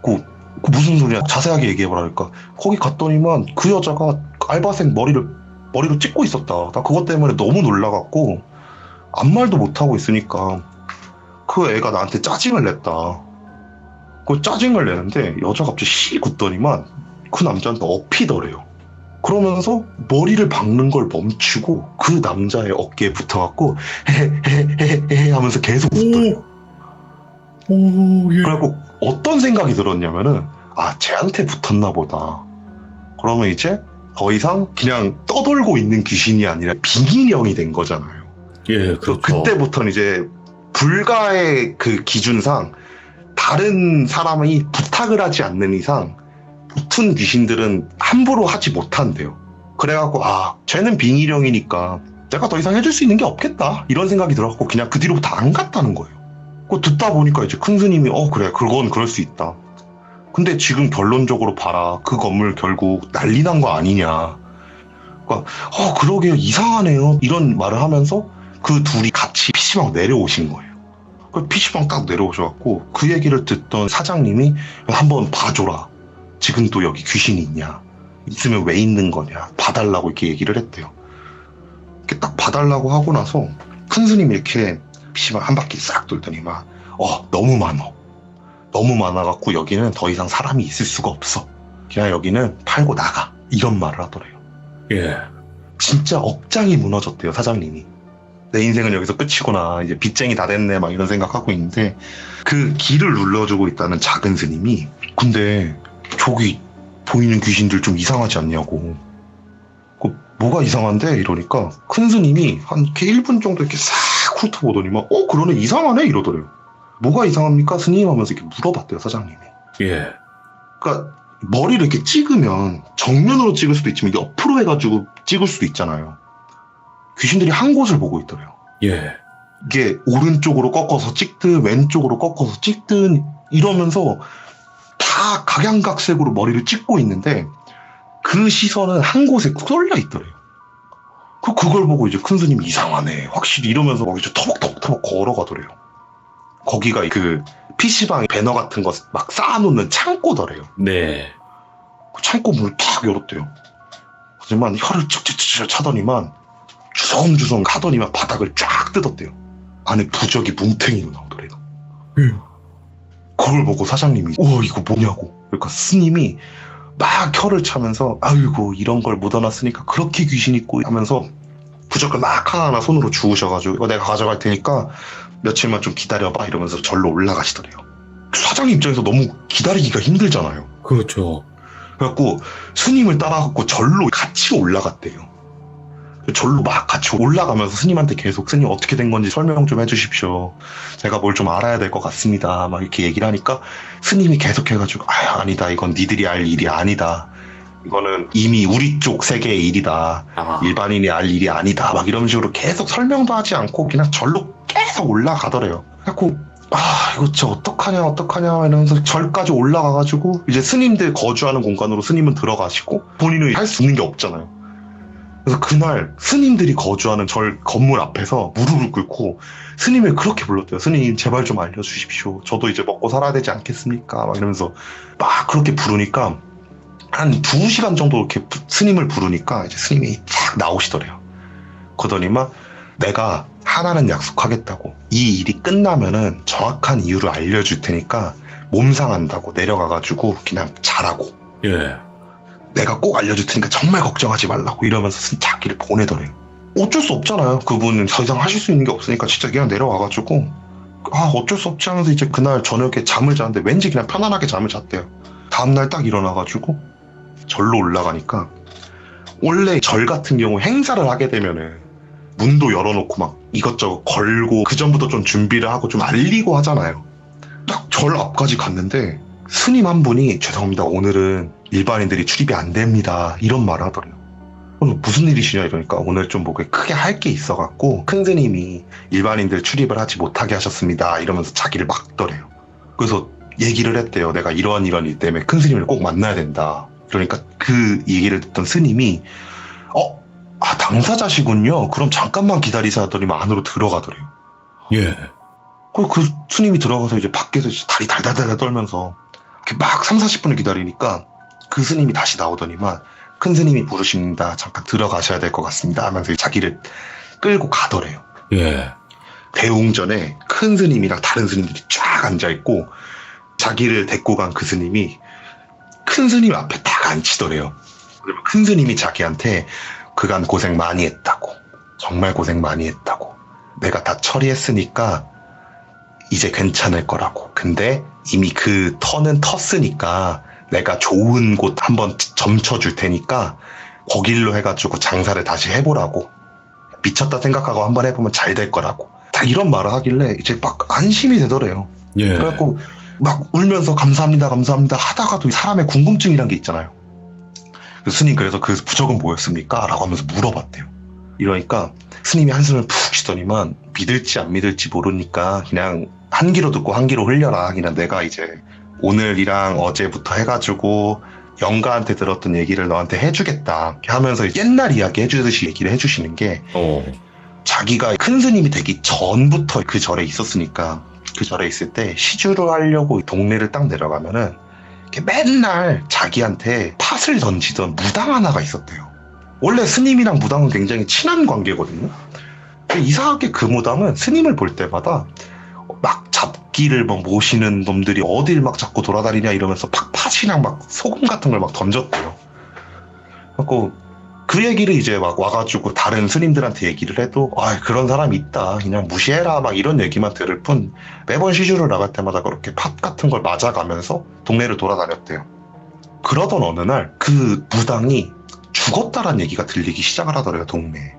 그 무슨 소리야? 자세하게 얘기해보라니까. 거기 갔더니만 그 여자가 알바생 머리로 찍고 있었다. 나 그것 때문에 너무 놀라갖고 아무 말도 못하고 있으니까 그 애가 나한테 짜증을 냈다. 그 짜증을 내는데 여자가 갑자기 씨 굳더니만 그 남자한테 업히더래요. 그러면서 머리를 박는 걸 멈추고 그 남자의 어깨에 붙어갖고 헤헤헤헤 하면서 계속 웃더래요. 오, 예. 그래갖고 어떤 생각이 들었냐면은 쟤한테 붙었나 보다. 그러면 이제 더 이상 그냥 떠돌고 있는 귀신이 아니라 빙인형이 된 거잖아요. 예, 그래서 그렇죠. 그때부터는 이제 불가의 그 기준상 다른 사람이 부탁을 하지 않는 이상 붙은 귀신들은 함부로 하지 못한대요. 그래갖고 쟤는 빙의령이니까 내가 더 이상 해줄 수 있는 게 없겠다 이런 생각이 들어갖고 그냥 그 뒤로부터 안 갔다는 거예요. 그거 듣다 보니까 이제 큰 스님이 그래 그건 그럴 수 있다. 근데 지금 결론적으로 봐라. 그 건물 결국 난리 난 거 아니냐. 그러니까 그러게요 이상하네요 이런 말을 하면서 그 둘이 같이 PC방 내려오신 거예요. 그 PC방 딱 내려오셔갖고 그 얘기를 듣던 사장님이 한번 봐줘라. 지금 또 여기 귀신이 있냐. 있으면 왜 있는 거냐. 봐달라고 이렇게 얘기를 했대요. 이렇게 딱 봐달라고 하고 나서 큰 스님이 이렇게 PC방 한 바퀴 싹 돌더니 막 너무 많어. 너무 많아갖고 여기는 더 이상 사람이 있을 수가 없어. 그냥 여기는 팔고 나가. 이런 말을 하더래요. 예. 진짜 억장이 무너졌대요 사장님이. 내 인생은 여기서 끝이구나. 이제 빚쟁이 다 됐네. 막 이런 생각하고 있는데 그 길을 눌러주고 있다는 작은 스님이 근데 저기 보이는 귀신들 좀 이상하지 않냐고. 뭐가 이상한데? 이러니까 큰 스님이 한 이렇게 1분 정도 이렇게 싹 훑어보더니만 그러네 이상하네 이러더래요. 뭐가 이상합니까 스님? 하면서 이렇게 물어봤대요 사장님이. 예. 그러니까 머리를 이렇게 찍으면 정면으로 찍을 수도 있지만 옆으로 해가지고 찍을 수도 있잖아요. 귀신들이 한 곳을 보고 있더래요. 예. 이게 오른쪽으로 꺾어서 찍든 왼쪽으로 꺾어서 찍든 이러면서 다 각양각색으로 머리를 찍고 있는데 그 시선은 한 곳에 쏠려 있더래요. 그걸 보고 이제 큰 스님이 이상하네 확실히 이러면서 막 이제 터벅터벅 걸어가더래요. 거기가 그 PC방 배너 같은 거 막 쌓아놓는 창고더래요. 네. 그 창고 문을 탁 열었대요. 하지만 혀를 칙칙칙 차더니만 주섬주섬 가더니만 바닥을 쫙 뜯었대요. 안에 부적이 뭉탱이로 나오더래요. 그걸 보고 사장님이 이거 뭐냐고. 그러니까 스님이 막 혀를 차면서 아이고 이런 걸 묻어놨으니까 그렇게 귀신 있고 하면서 부적을 막 하나하나 손으로 주우셔가지고 이거 내가 가져갈 테니까 며칠만 좀 기다려봐 이러면서 절로 올라가시더래요. 사장님 입장에서 너무 기다리기가 힘들잖아요. 그렇죠. 그래갖고 스님을 따라갖고 절로 같이 올라갔대요. 절로 막 같이 올라가면서 스님한테 계속 스님 어떻게 된 건지 설명 좀 해주십시오. 제가 뭘 좀 알아야 될 것 같습니다. 막 이렇게 얘기를 하니까 스님이 계속 해가지고 아니다 이건 니들이 알 일이 아니다. 이거는 이미 우리 쪽 세계의 일이다. 일반인이 알 일이 아니다. 막 이런 식으로 계속 설명도 하지 않고 그냥 절로 계속 올라가더래요. 그래갖고 이거 진짜 어떡하냐 이러면서 절까지 올라가가지고 이제 스님들 거주하는 공간으로 스님은 들어가시고 본인은 할 수 있는 게 없잖아요. 그래서 그날 스님들이 거주하는 절 건물 앞에서 무릎을 꿇고 스님을 그렇게 불렀대요. 스님 제발 좀 알려주십시오. 저도 이제 먹고 살아야 되지 않겠습니까? 막 이러면서 막 그렇게 부르니까 한 2시간 정도 이렇게 스님을 부르니까 이제 스님이 쫙 나오시더래요. 그러더니만 내가 하나는 약속하겠다고. 이 일이 끝나면은 정확한 이유를 알려줄 테니까 몸 상한다고 내려가가지고 그냥 자라고. 예. 내가 꼭 알려줄 테니까 정말 걱정하지 말라고 이러면서 자기를 보내더래요. 어쩔 수 없잖아요. 그분은 더 이상 하실 수 있는 게 없으니까 진짜 그냥 내려와가지고 어쩔 수 없지 하면서 이제 그날 저녁에 잠을 자는데 왠지 그냥 편안하게 잠을 잤대요. 다음날 딱 일어나가지고 절로 올라가니까 원래 절 같은 경우 행사를 하게 되면은 문도 열어놓고 막 이것저것 걸고 그 전부터 좀 준비를 하고 좀 알리고 하잖아요. 딱 절 앞까지 갔는데 스님 한 분이 죄송합니다 오늘은 일반인들이 출입이 안 됩니다 이런 말을 하더래요. 오늘 무슨 일이시냐 이러니까 오늘 좀 뭐 크게 할 게 있어갖고 큰 스님이 일반인들 출입을 하지 못하게 하셨습니다 이러면서 자기를 막더래요. 그래서 얘기를 했대요. 내가 이런 일 때문에 큰 스님을 꼭 만나야 된다. 그러니까 그 얘기를 듣던 스님이 당사자시군요. 그럼 잠깐만 기다리자 하더니만 안으로 들어가더래요. 예. 그 스님이 들어가서 이제 밖에서 다리 달달달 떨면서 이렇게 막 30-40분을 기다리니까 그 스님이 다시 나오더니만 큰 스님이 부르십니다. 잠깐 들어가셔야 될 것 같습니다 하면서 자기를 끌고 가더래요. 예. 대웅전에 큰 스님이랑 다른 스님들이 쫙 앉아있고 자기를 데리고 간 그 스님이 큰 스님 앞에 딱 앉히더래요. 그러면 큰 스님이 자기한테 그간 고생 많이 했다고, 정말 고생 많이 했다고, 내가 다 처리했으니까 이제 괜찮을 거라고. 근데 이미 그 터는 텄으니까 내가 좋은 곳 한번 점쳐줄 테니까 거길로 해가지고 장사를 다시 해보라고. 미쳤다 생각하고 한번 해보면 잘 될 거라고. 다 이런 말을 하길래 이제 막 안심이 되더래요. 예. 그래갖고 막 울면서 감사합니다 감사합니다 하다가도 사람의 궁금증이란 게 있잖아요. 스님 그래서 그 부적은 뭐였습니까? 라고 하면서 물어봤대요. 이러니까 스님이 한숨을 푹 쉬더니만 믿을지 안 믿을지 모르니까 그냥 한 귀로 듣고 한 귀로 흘려라. 그냥 내가 이제 오늘이랑 어제부터 해가지고 영가한테 들었던 얘기를 너한테 해주겠다 하면서 옛날 이야기 해주듯이 얘기를 해주시는 게 자기가 큰 스님이 되기 전부터 그 절에 있었으니까 그 절에 있을 때 시주를 하려고 동네를 딱 내려가면은 이렇게 맨날 자기한테 팥을 던지던 무당 하나가 있었대요. 원래 스님이랑 무당은 굉장히 친한 관계거든요. 근데 이상하게 그 무당은 스님을 볼 때마다 막 잡기를 막 모시는 놈들이 어딜 막 자꾸 돌아다니냐 이러면서 팥이랑 막 소금 같은 걸 막 던졌대요. 그래갖고 그 얘기를 이제 막 와가지고 다른 스님들한테 얘기를 해도 그런 사람이 있다 그냥 무시해라 막 이런 얘기만 들을 뿐 매번 시주를 나갈 때마다 그렇게 팥 같은 걸 맞아가면서 동네를 돌아다녔대요. 그러던 어느 날 그 무당이 죽었다란 얘기가 들리기 시작을 하더래요, 동네에.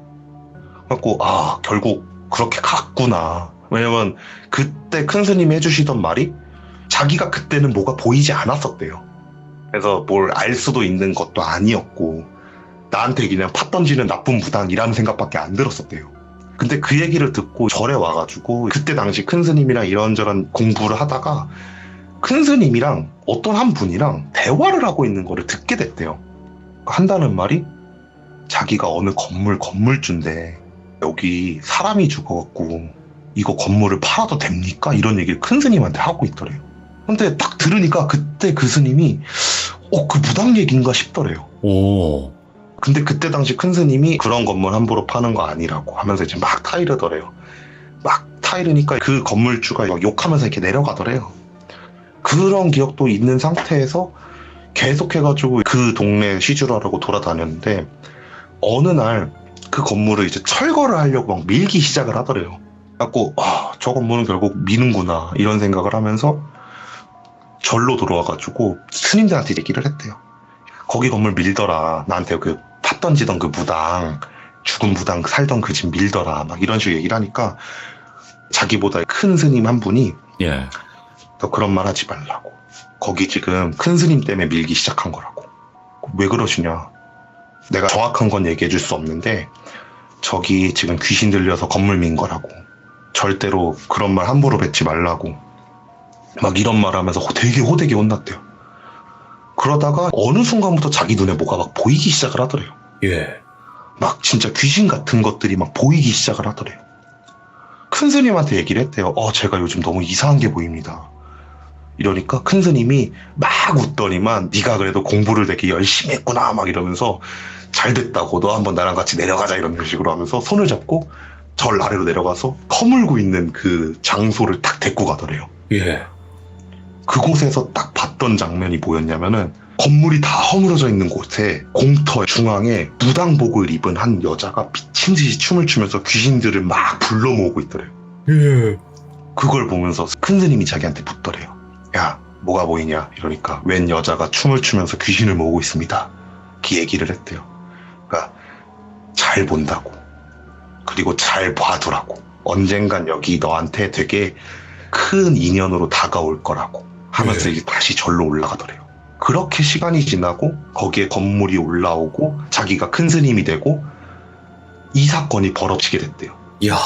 그래갖고 결국 그렇게 갔구나. 왜냐면 그때 큰 스님이 해주시던 말이 자기가 그때는 뭐가 보이지 않았었대요. 그래서 뭘 알 수도 있는 것도 아니었고 나한테 그냥 팥 던지는 나쁜 무당이라는 생각밖에 안 들었었대요. 근데 그 얘기를 듣고 절에 와가지고 그때 당시 큰 스님이랑 이런저런 공부를 하다가 큰 스님이랑 어떤 한 분이랑 대화를 하고 있는 거를 듣게 됐대요. 한다는 말이 자기가 어느 건물주인데 여기 사람이 죽어갖고 이거 건물을 팔아도 됩니까? 이런 얘기를 큰 스님한테 하고 있더래요. 근데 딱 들으니까 그때 그 스님이 그 무당 얘기인가 싶더래요. 오. 근데 그때 당시 큰 스님이 그런 건물 함부로 파는 거 아니라고 하면서 이제 막 타이르더래요. 막 타이르니까 그 건물주가 막 욕하면서 이렇게 내려가더래요. 그런 기억도 있는 상태에서 계속해가지고 그 동네 시주를 하려고 돌아다녔는데 어느 날 그 건물을 이제 철거를 하려고 막 밀기 시작을 하더래요. 그래갖고 저 건물은 결국 미는구나 이런 생각을 하면서 절로 들어와가지고 스님들한테 얘기를 했대요. 거기 건물 밀더라. 나한테 그 팥 던지던 그 무당, 죽은 무당 살던 그 집 밀더라. 막 이런 식으로 얘기를 하니까 자기보다 큰 스님 한 분이 예. 너 그런 말 하지 말라고. 거기 지금 큰 스님 때문에 밀기 시작한 거라고. 왜 그러시냐. 내가 정확한 건 얘기해 줄 수 없는데 저기 지금 귀신 들려서 건물 민 거라고. 절대로 그런 말 함부로 뱉지 말라고. 막 이런 말 하면서 되게 호되게 혼났대요. 그러다가 어느 순간부터 자기 눈에 뭐가 막 보이기 시작을 하더래요. 예. 막 진짜 귀신 같은 것들이 막 보이기 시작을 하더래요. 큰 스님한테 얘기를 했대요. 제가 요즘 너무 이상한 게 보입니다. 이러니까 큰 스님이 막 웃더니만 네가 그래도 공부를 되게 열심히 했구나 막 이러면서 잘 됐다고 너 한번 나랑 같이 내려가자 이런 식으로 하면서 손을 잡고 절 아래로 내려가서 허물고 있는 그 장소를 딱 데리고 가더래요. 예. 그곳에서 딱 봤던 장면이 뭐였냐면은 건물이 다 허물어져 있는 곳에 공터 중앙에 무당복을 입은 한 여자가 미친 듯이 춤을 추면서 귀신들을 막 불러 모으고 있더래요. 예. 그걸 보면서 큰 스님이 자기한테 묻더래요. 야, 뭐가 보이냐? 이러니까 웬 여자가 춤을 추면서 귀신을 모으고 있습니다. 그 얘기를 했대요. 그러니까 잘 본다고. 그리고 잘 봐두라고. 언젠간 여기 너한테 되게 큰 인연으로 다가올 거라고 하면서 이제 다시 절로 올라가더래요. 그렇게 시간이 지나고 거기에 건물이 올라오고 자기가 큰 스님이 되고 이 사건이 벌어지게 됐대요. 이야.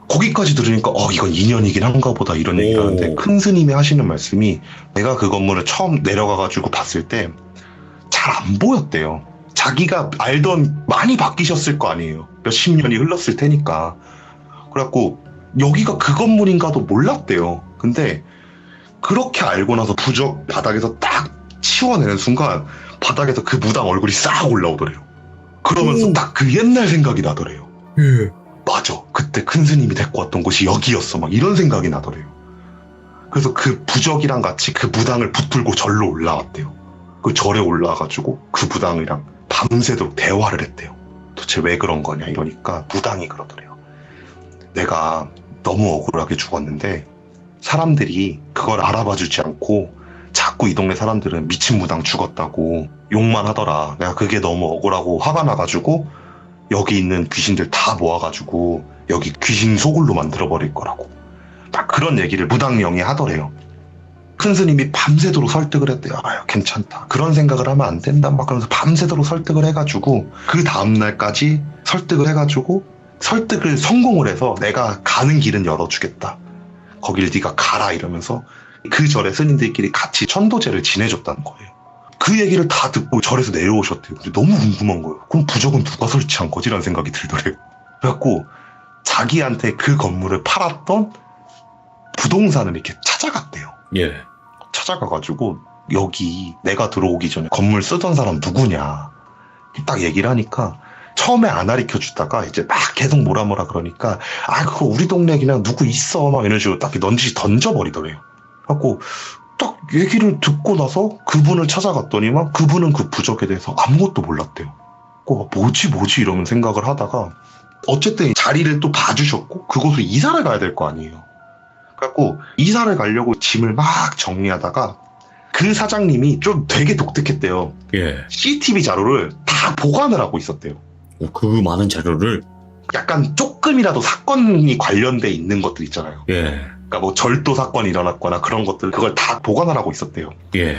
거기까지 들으니까 이건 인연이긴 한가 보다 이런 얘기를 오. 하는데 큰 스님이 하시는 말씀이 내가 그 건물을 처음 내려가가지고 봤을 때 잘 안 보였대요. 자기가 알던 많이 바뀌셨을 거 아니에요. 몇십 년이 흘렀을 테니까. 그래갖고 여기가 그 건물인가도 몰랐대요. 근데 그렇게 알고 나서 부적 바닥에서 딱 치워내는 순간 바닥에서 그 무당 얼굴이 싹 올라오더래요. 그러면서 오. 딱 그 옛날 생각이 나더래요. 예. 맞아. 그때 큰 스님이 데리고 왔던 곳이 여기였어. 막 이런 생각이 나더래요. 그래서 그 부적이랑 같이 그 무당을 붙들고 절로 올라왔대요. 그 절에 올라와가지고 그 무당이랑 밤새도록 대화를 했대요. 도대체 왜 그런 거냐 이러니까 무당이 그러더래요. 내가 너무 억울하게 죽었는데 사람들이 그걸 알아봐주지 않고 자꾸 이 동네 사람들은 미친 무당 죽었다고 욕만 하더라. 내가 그게 너무 억울하고 화가 나가지고 여기 있는 귀신들 다 모아가지고 여기 귀신 소굴로 만들어버릴 거라고 딱 그런 얘기를 무당명이 하더래요. 큰 스님이 밤새도록 설득을 했대요. 아유 괜찮다. 그런 생각을 하면 안 된다. 막 그러면서 밤새도록 설득을 해가지고 그 다음날까지 설득을 해가지고 설득을 성공을 해서 내가 가는 길은 열어주겠다. 거길 네가 가라 이러면서 그 절에 스님들끼리 같이 천도제를 지내줬다는 거예요. 그 얘기를 다 듣고 절에서 내려오셨대요. 근데 너무 궁금한 거예요. 그럼 부적은 누가 설치한 거지? 라는 생각이 들더래요. 그래갖고 자기한테 그 건물을 팔았던 부동산을 이렇게 찾아갔대요. 예. 찾아가가지고 여기 내가 들어오기 전에 건물 쓰던 사람 누구냐 딱 얘기를 하니까 처음에 안 가르쳐 주다가 이제 막 계속 뭐라 그러니까 그거 우리 동네 그냥 누구 있어 막 이런 식으로 딱 던져버리더래요. 그래갖고 딱 얘기를 듣고 나서 그분을 찾아갔더니만 그분은 그 부적에 대해서 아무것도 몰랐대요. 뭐지 이러면 생각을 하다가 어쨌든 자리를 또 봐주셨고 그곳으로 이사를 가야 될 거 아니에요. 그래갖고 이사를 가려고 짐을 막 정리하다가 그 사장님이 좀 되게 독특했대요. 예. CCTV 자료를 다 보관을 하고 있었대요. 그 많은 자료를. 약간 조금이라도 사건이 관련돼 있는 것들 있잖아요. 예. 그러니까 뭐 절도 사건이 일어났거나 그런 것들 그걸 다 보관을 하고 있었대요. 예.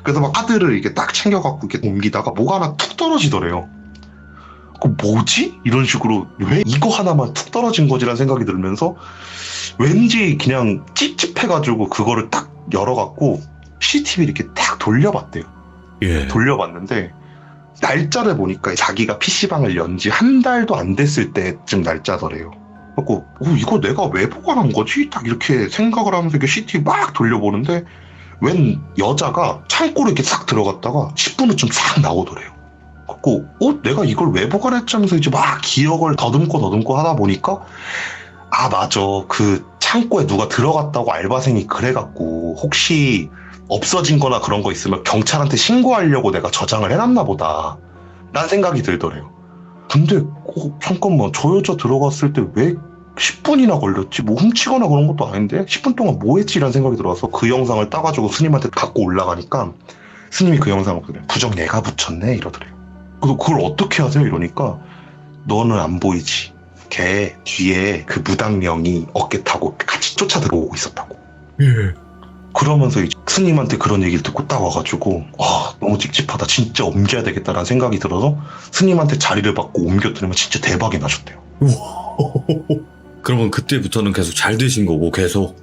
그래서 막 카드를 이렇게 딱 챙겨갖고 이렇게 옮기다가 뭐가 하나 툭 떨어지더래요. 그 뭐지? 이런 식으로 왜 이거 하나만 툭 떨어진 거지라는 생각이 들면서 왠지 그냥 찝찝해가지고 그거를 딱 열어갖고 CCTV 이렇게 딱 돌려봤대요. 예. 돌려봤는데 날짜를 보니까 자기가 PC방을 연 지 한 달도 안 됐을 때쯤 날짜더래요. 그래서 이거 내가 왜 보관한 거지? 딱 이렇게 생각을 하면서 이렇게 CCTV 막 돌려보는데 웬 여자가 창고로 이렇게 싹 들어갔다가 10분 후쯤 싹 나오더래요. 그래서 내가 이걸 왜 보관했지 하면서 이제 막 기억을 더듬고 하다 보니까 맞아. 그 창고에 누가 들어갔다고 알바생이 그래갖고 혹시 없어진 거나 그런 거 있으면 경찰한테 신고하려고 내가 저장을 해놨나 보다 라는 생각이 들더래요. 근데 잠깐만 저 여자 들어갔을 때 왜 10분이나 걸렸지? 뭐 훔치거나 그런 것도 아닌데 10분 동안 뭐 했지? 라는 생각이 들어서 그 영상을 따가지고 스님한테 갖고 올라가니까 스님이 그 영상을 보더래요. 부적 내가 붙였네 이러더래요. 그래서 그걸 어떻게 하세요? 이러니까 너는 안 보이지? 걔 뒤에 그 무당령이 어깨 타고 같이 쫓아 들어오고 있었다고. 예. 그러면서 이제 스님한테 그런 얘기를 듣고 딱 와가지고 너무 찝찝하다 진짜 옮겨야 되겠다라는 생각이 들어서 스님한테 자리를 받고 옮겼더니 진짜 대박이 나셨대요. 그러면 그때부터는 계속 잘 되신 거고 계속.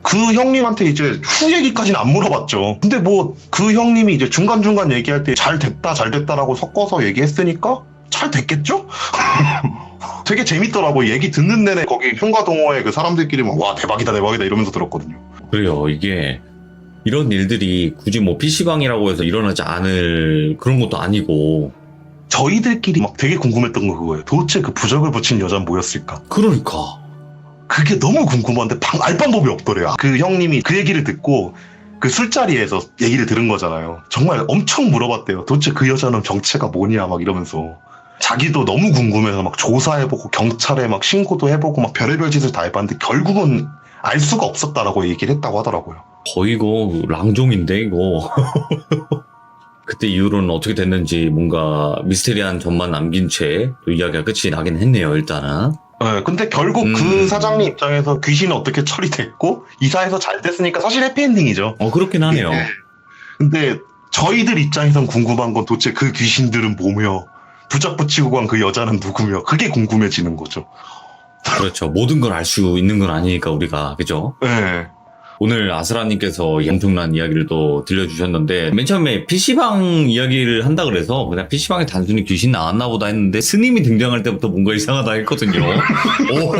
그 형님한테 이제 후 얘기까지는 안 물어봤죠. 근데 뭐 그 형님이 이제 중간중간 얘기할 때 잘 됐다라고 섞어서 얘기했으니까 잘 됐겠죠? 되게 재밌더라고. 얘기 듣는 내내 거기 흉가동호회 그 사람들끼리 막 와 대박이다 이러면서 들었거든요. 그래요. 이게 이런 일들이 굳이 뭐 PC방이라고 해서 일어나지 않을 그런 것도 아니고. 저희들끼리 막 되게 궁금했던 거 그거예요. 도대체 그 부적을 붙인 여자는 뭐였을까? 그러니까. 그게 너무 궁금한데 알 방법이 없더래요. 그 형님이 그 얘기를 듣고 그 술자리에서 얘기를 들은 거잖아요. 정말 엄청 물어봤대요. 도대체 그 여자는 정체가 뭐냐 막 이러면서. 자기도 너무 궁금해서 막 조사해보고 경찰에 막 신고도 해보고 막 별의별 짓을 다 해봤는데 결국은 알 수가 없었다라고 얘기를 했다고 하더라고요. 거의 이거 랑종인데 이거. 그때 이후로는 어떻게 됐는지 뭔가 미스테리한 점만 남긴 채 또 이야기가 끝이 나긴 했네요. 일단은. 네, 근데 결국 그 사장님 입장에서 귀신은 어떻게 처리됐고 이사해서 잘 됐으니까 사실 해피엔딩이죠. 그렇긴 하네요. 근데 저희들 입장에선 궁금한 건 도대체 그 귀신들은 뭐며 부적붙이고 간 그 여자는 누구며 그게 궁금해지는 거죠. 그렇죠. 모든 걸 알 수 있는 건 아니니까 우리가 그죠? 네. 오늘 아스라님께서 엄청난 이야기를 또 들려주셨는데 맨 처음에 PC방 이야기를 한다 그래서 그냥 PC방에 단순히 귀신 나왔나 보다 했는데 스님이 등장할 때부터 뭔가 이상하다 했거든요. 오,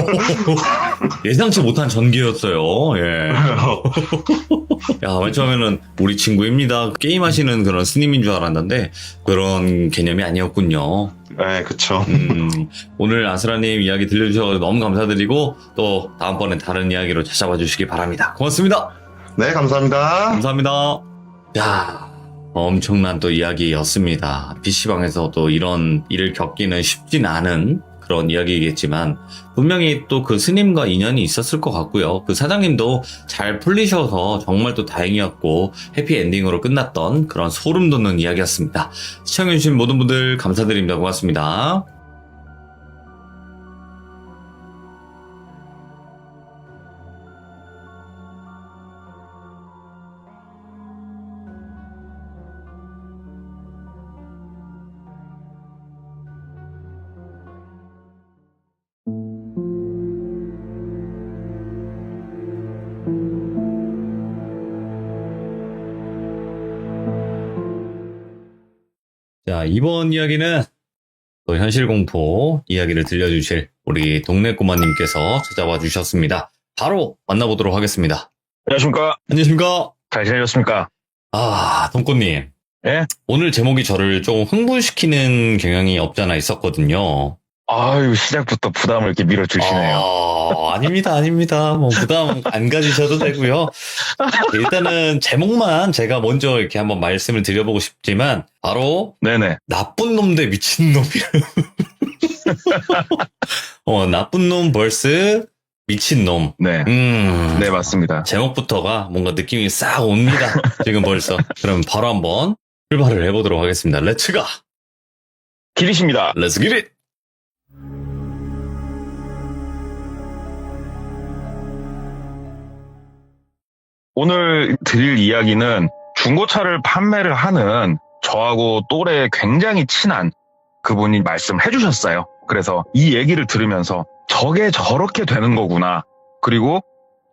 예상치 못한 전개였어요. 예. 야, 맨 처음에는 우리 친구입니다. 게임하시는 그런 스님인 줄 알았는데 그런 개념이 아니었군요. 네, 그쵸. 오늘 아스라님 이야기 들려주셔서 너무 감사드리고 또 다음번에 다른 이야기로 찾아와 주시기 바랍니다. 고맙습니다. 네, 감사합니다. 감사합니다. 야, 엄청난 또 이야기였습니다. PC방에서 또 이런 일을 겪기는 쉽진 않은 그런 이야기겠지만 분명히 또 그 스님과 인연이 있었을 것 같고요. 그 사장님도 잘 풀리셔서 정말 또 다행이었고 해피엔딩으로 끝났던 그런 소름 돋는 이야기였습니다. 시청해주신 모든 분들 감사드립니다. 고맙습니다. 자, 이번 이야기는 또 현실공포 이야기를 들려주실 우리 동네 꼬마님께서 찾아와 주셨습니다. 바로 만나보도록 하겠습니다. 안녕하십니까? 안녕하십니까? 잘 지내셨습니까? 아, 동꼬님. 예? 오늘 제목이 저를 좀 흥분시키는 경향이 없잖아 있었거든요. 아유, 시작부터 부담을 이렇게 밀어주시네요. 아닙니다. 뭐 부담 안 가지셔도 되고요. 일단은 제목만 제가 먼저 이렇게 한번 말씀을 드려보고 싶지만 바로 네네. 나쁜 놈 대 미친 놈이라. 나쁜 놈 vs 미친 놈. 네. 네, 맞습니다. 제목부터가 뭔가 느낌이 싹 옵니다. 지금 벌써. 그럼 바로 한번 출발을 해보도록 하겠습니다. 렛츠 가! 기리십니다. 렛츠 기릿! 오늘 드릴 이야기는 중고차를 판매를 하는 저하고 또래 굉장히 친한 그분이 말씀해 주셨어요. 그래서 이 얘기를 들으면서 저게 저렇게 되는 거구나. 그리고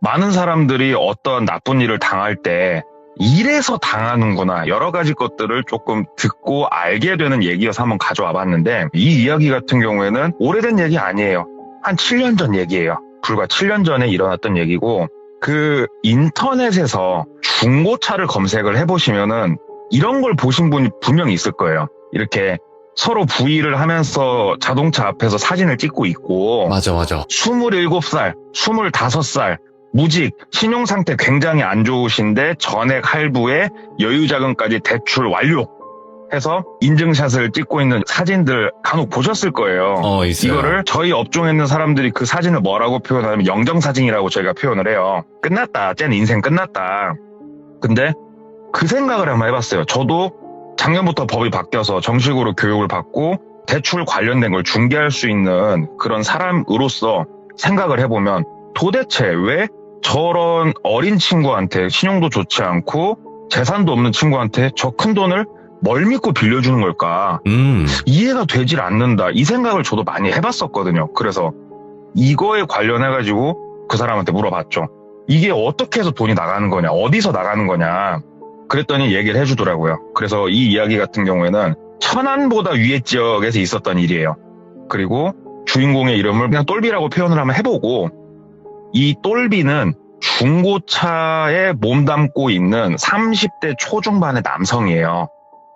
많은 사람들이 어떤 나쁜 일을 당할 때 이래서 당하는구나. 여러 가지 것들을 조금 듣고 알게 되는 얘기여서 한번 가져와 봤는데 이 이야기 같은 경우에는 오래된 얘기 아니에요. 한 7년 전 얘기예요. 불과 7년 전에 일어났던 얘기고 그 인터넷에서 중고차를 검색을 해보시면은 이런 걸 보신 분이 분명히 있을 거예요. 이렇게 서로 부의를 하면서 자동차 앞에서 사진을 찍고 있고 맞아. 27살, 25살 무직, 신용상태 굉장히 안 좋으신데 전액 할부에 여유자금까지 대출 완료 해서 인증샷을 찍고 있는 사진들 간혹 보셨을 거예요. 있어요. 이거를 저희 업종에 있는 사람들이 그 사진을 뭐라고 표현하냐면 영정사진이라고 저희가 표현을 해요. 끝났다. 쟤는 인생 끝났다. 근데 그 생각을 한번 해봤어요. 저도 작년부터 법이 바뀌어서 정식으로 교육을 받고 대출 관련된 걸 중개할 수 있는 그런 사람으로서 생각을 해보면 도대체 왜 저런 어린 친구한테 신용도 좋지 않고 재산도 없는 친구한테 저 큰 돈을 뭘 믿고 빌려주는 걸까? 이해가 되질 않는다. 이 생각을 저도 많이 해봤었거든요. 그래서 이거에 관련해가지고 그 사람한테 물어봤죠. 이게 어떻게 해서 돈이 나가는 거냐? 어디서 나가는 거냐? 그랬더니 얘기를 해주더라고요. 그래서 이 이야기 같은 경우에는 천안보다 위의 지역에서 있었던 일이에요. 그리고 주인공의 이름을 그냥 똘비라고 표현을 한번 해보고 이 똘비는 중고차에 몸담고 있는 30대 초중반의 남성이에요.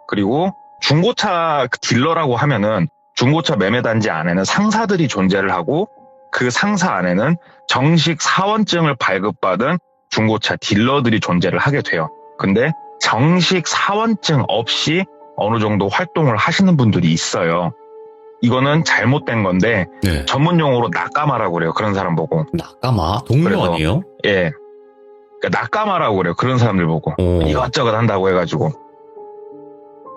그리고 중고차 딜러라고 하면은 중고차 매매단지 안에는 상사들이 존재를 하고 그 상사 안에는 정식 사원증을 발급받은 중고차 딜러들이 존재를 하게 돼요. 근데 정식 사원증 없이 어느 정도 활동을 하시는 분들이 있어요. 이거는 잘못된 건데 네. 전문 용어로 낙가마라고 그래요. 그런 사람 보고. 낙가마? 동료 그래서, 아니에요? 예. 그러니까 낙가마라고 그래요. 그런 사람들 보고. 이것저것 한다고 해가지고.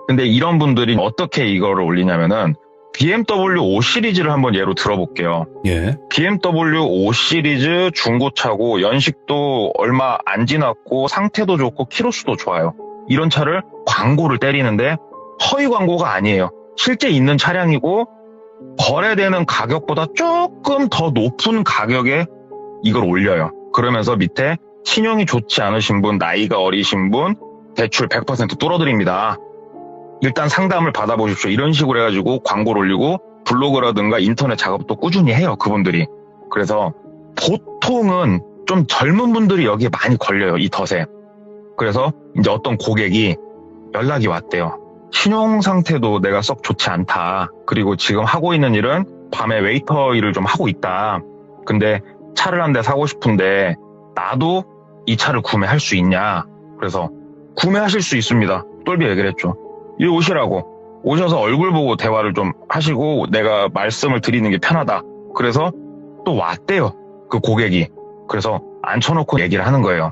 근데 이런 분들이 어떻게 이거를 올리냐면은 BMW 5 시리즈를 한번 예로 들어볼게요. 예. BMW 5 시리즈 중고차고 연식도 얼마 안 지났고 상태도 좋고 키로수도 좋아요. 이런 차를 광고를 때리는데 허위 광고가 아니에요. 실제 있는 차량이고 거래되는 가격보다 조금 더 높은 가격에 이걸 올려요. 그러면서 밑에 신용이 좋지 않으신 분, 나이가 어리신 분 대출 100% 뚫어드립니다. 일단 상담을 받아보십시오. 이런 식으로 해가지고 광고를 올리고 블로그라든가 인터넷 작업도 꾸준히 해요. 그분들이. 그래서 보통은 좀 젊은 분들이 여기에 많이 걸려요. 이 덫에. 그래서 이제 어떤 고객이 연락이 왔대요. 신용 상태도 내가 썩 좋지 않다. 그리고 지금 하고 있는 일은 밤에 웨이터 일을 좀 하고 있다. 근데 차를 한 대 사고 싶은데 나도 이 차를 구매할 수 있냐. 그래서 구매하실 수 있습니다. 똘비 얘기를 했죠. 이리 오시라고. 오셔서 얼굴 보고 대화를 좀 하시고 내가 말씀을 드리는 게 편하다. 그래서 또 왔대요. 그 고객이. 그래서 앉혀놓고 얘기를 하는 거예요.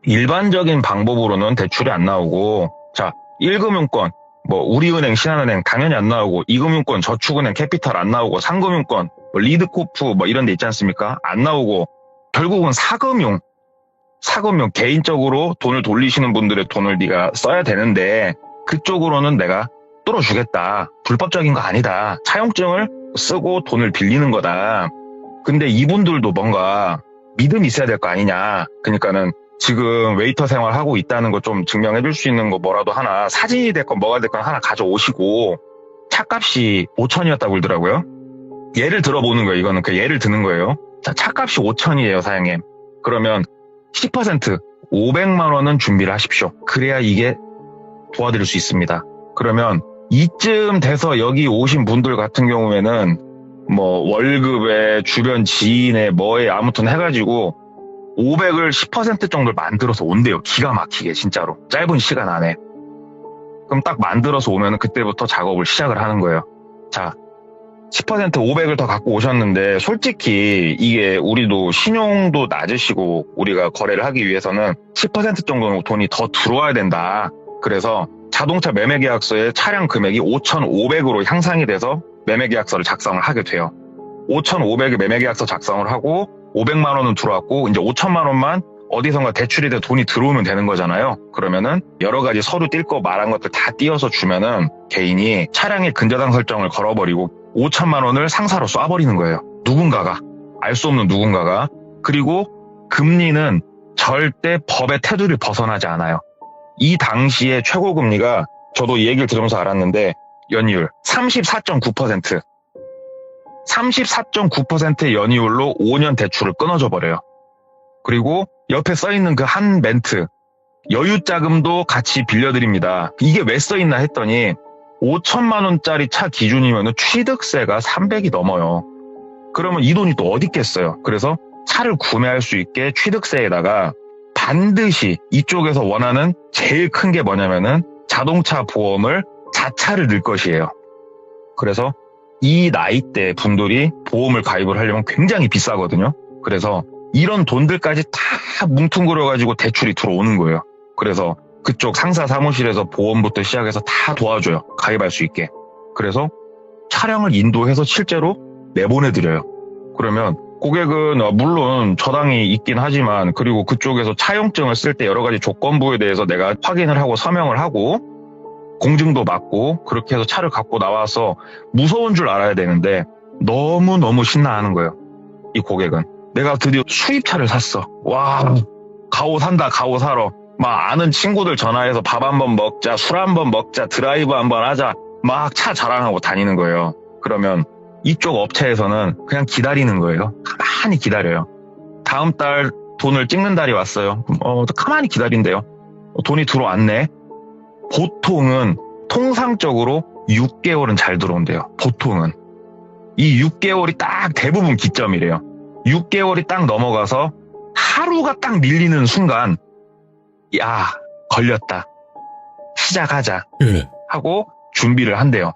일반적인 방법으로는 대출이 안 나오고, 자, 1금융권, 뭐 우리은행, 신한은행 당연히 안 나오고, 2금융권, 저축은행, 캐피탈 안 나오고, 3금융권, 뭐 리드코프 뭐 이런 데 있지 않습니까? 안 나오고, 결국은 4금융 개인적으로 돈을 돌리시는 분들의 돈을 네가 써야 되는데 그쪽으로는 내가 뚫어주겠다. 불법적인 거 아니다. 차용증을 쓰고 돈을 빌리는 거다. 근데 이분들도 뭔가 믿음이 있어야 될 거 아니냐. 그러니까는 지금 웨이터 생활하고 있다는 거 좀 증명해 줄 수 있는 거 뭐라도 하나, 사진이 됐건 뭐가 됐건 하나 가져오시고, 차값이 5천이었다고 그러더라고요. 예를 들어보는 거예요. 이거는 그 예를 드는 거예요. 자, 차값이 5천이에요, 사장님. 그러면 10% 500만 원은 준비를 하십시오. 그래야 이게 도와드릴 수 있습니다. 그러면 이쯤 돼서 여기 오신 분들 같은 경우에는 뭐 월급에 주변 지인에 뭐에 아무튼 해가지고 500을 10% 정도를 만들어서 온대요. 기가 막히게 진짜로 짧은 시간 안에. 그럼 딱 만들어서 오면 그때부터 작업을 시작을 하는 거예요. 자, 10% 500을 더 갖고 오셨는데 솔직히 이게 우리도 신용도 낮으시고 우리가 거래를 하기 위해서는 10% 정도는 돈이 더 들어와야 된다. 그래서 자동차 매매계약서에 차량 금액이 5,500으로 향상이 돼서 매매계약서를 작성을 하게 돼요. 5,500의 매매계약서 작성을 하고 500만 원은 들어왔고 이제 5천만 원만 어디선가 대출이 돼 돈이 들어오면 되는 거잖아요. 그러면은 여러 가지 서류 띨 거 말한 것들 다 띄어서 주면은 개인이 차량의 근저당 설정을 걸어버리고 5천만 원을 상사로 쏴버리는 거예요. 누군가가. 알 수 없는 누군가가. 그리고 금리는 절대 법의 테두리를 벗어나지 않아요. 이 당시에 최고 금리가 저도 이 얘기를 들으면서 알았는데 연이율 34.9%. 34.9%의 연이율로 5년 대출을 끊어줘 버려요. 그리고 옆에 써있는 그 한 멘트, 여유자금도 같이 빌려드립니다. 이게 왜 써있나 했더니 5천만 원짜리 차 기준이면 취득세가 300이 넘어요. 그러면 이 돈이 또 어디 있겠어요. 그래서 차를 구매할 수 있게 취득세에다가 반드시 이쪽에서 원하는 제일 큰 게 뭐냐면은 자동차 보험을 자차를 넣을 것이에요. 그래서 이 나이대 분들이 보험을 가입을 하려면 굉장히 비싸거든요. 그래서 이런 돈들까지 다 뭉뚱그려가지고 대출이 들어오는 거예요. 그래서 그쪽 상사 사무실에서 보험부터 시작해서 다 도와줘요. 가입할 수 있게. 그래서 차량을 인도해서 실제로 내보내드려요. 그러면 고객은 물론 저당이 있긴 하지만 그리고 그쪽에서 차용증을 쓸 때 여러 가지 조건부에 대해서 내가 확인을 하고 서명을 하고 공증도 받고 그렇게 해서 차를 갖고 나와서 무서운 줄 알아야 되는데 너무너무 신나하는 거예요. 이 고객은. 내가 드디어 수입차를 샀어. 와, 가오 산다, 가오 사러. 막 아는 친구들 전화해서 밥 한번 먹자, 술 한번 먹자, 드라이브 한번 하자. 막 차 자랑하고 다니는 거예요. 그러면 이쪽 업체에서는 그냥 기다리는 거예요. 가만히 기다려요. 다음 달 돈을 찍는 달이 왔어요. 가만히 기다린대요. 돈이 들어왔네. 보통은 통상적으로 6개월은 잘 들어온대요. 보통은. 이 6개월이 딱 대부분 기점이래요. 6개월이 딱 넘어가서 하루가 딱 밀리는 순간 야, 걸렸다. 시작하자. 하고 준비를 한대요.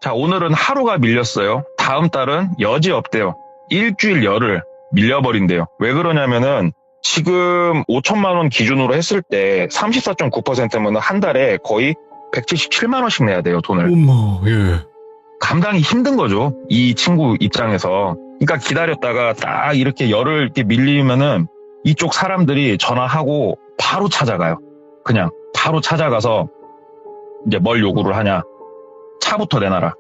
자, 오늘은 하루가 밀렸어요. 다음 달은 여지없대요. 일주일 열흘 밀려버린대요. 왜 그러냐면은 지금 5천만 원 기준으로 했을 때 34.9%면 한 달에 거의 177만 원씩 내야 돼요, 돈을. 어머, 예. 감당이 힘든 거죠, 이 친구 입장에서. 그러니까 기다렸다가 딱 이렇게 열흘 이렇게 밀리면은 이쪽 사람들이 전화하고 바로 찾아가요. 그냥 바로 찾아가서 이제 뭘 요구를 하냐. 차부터 내놔라.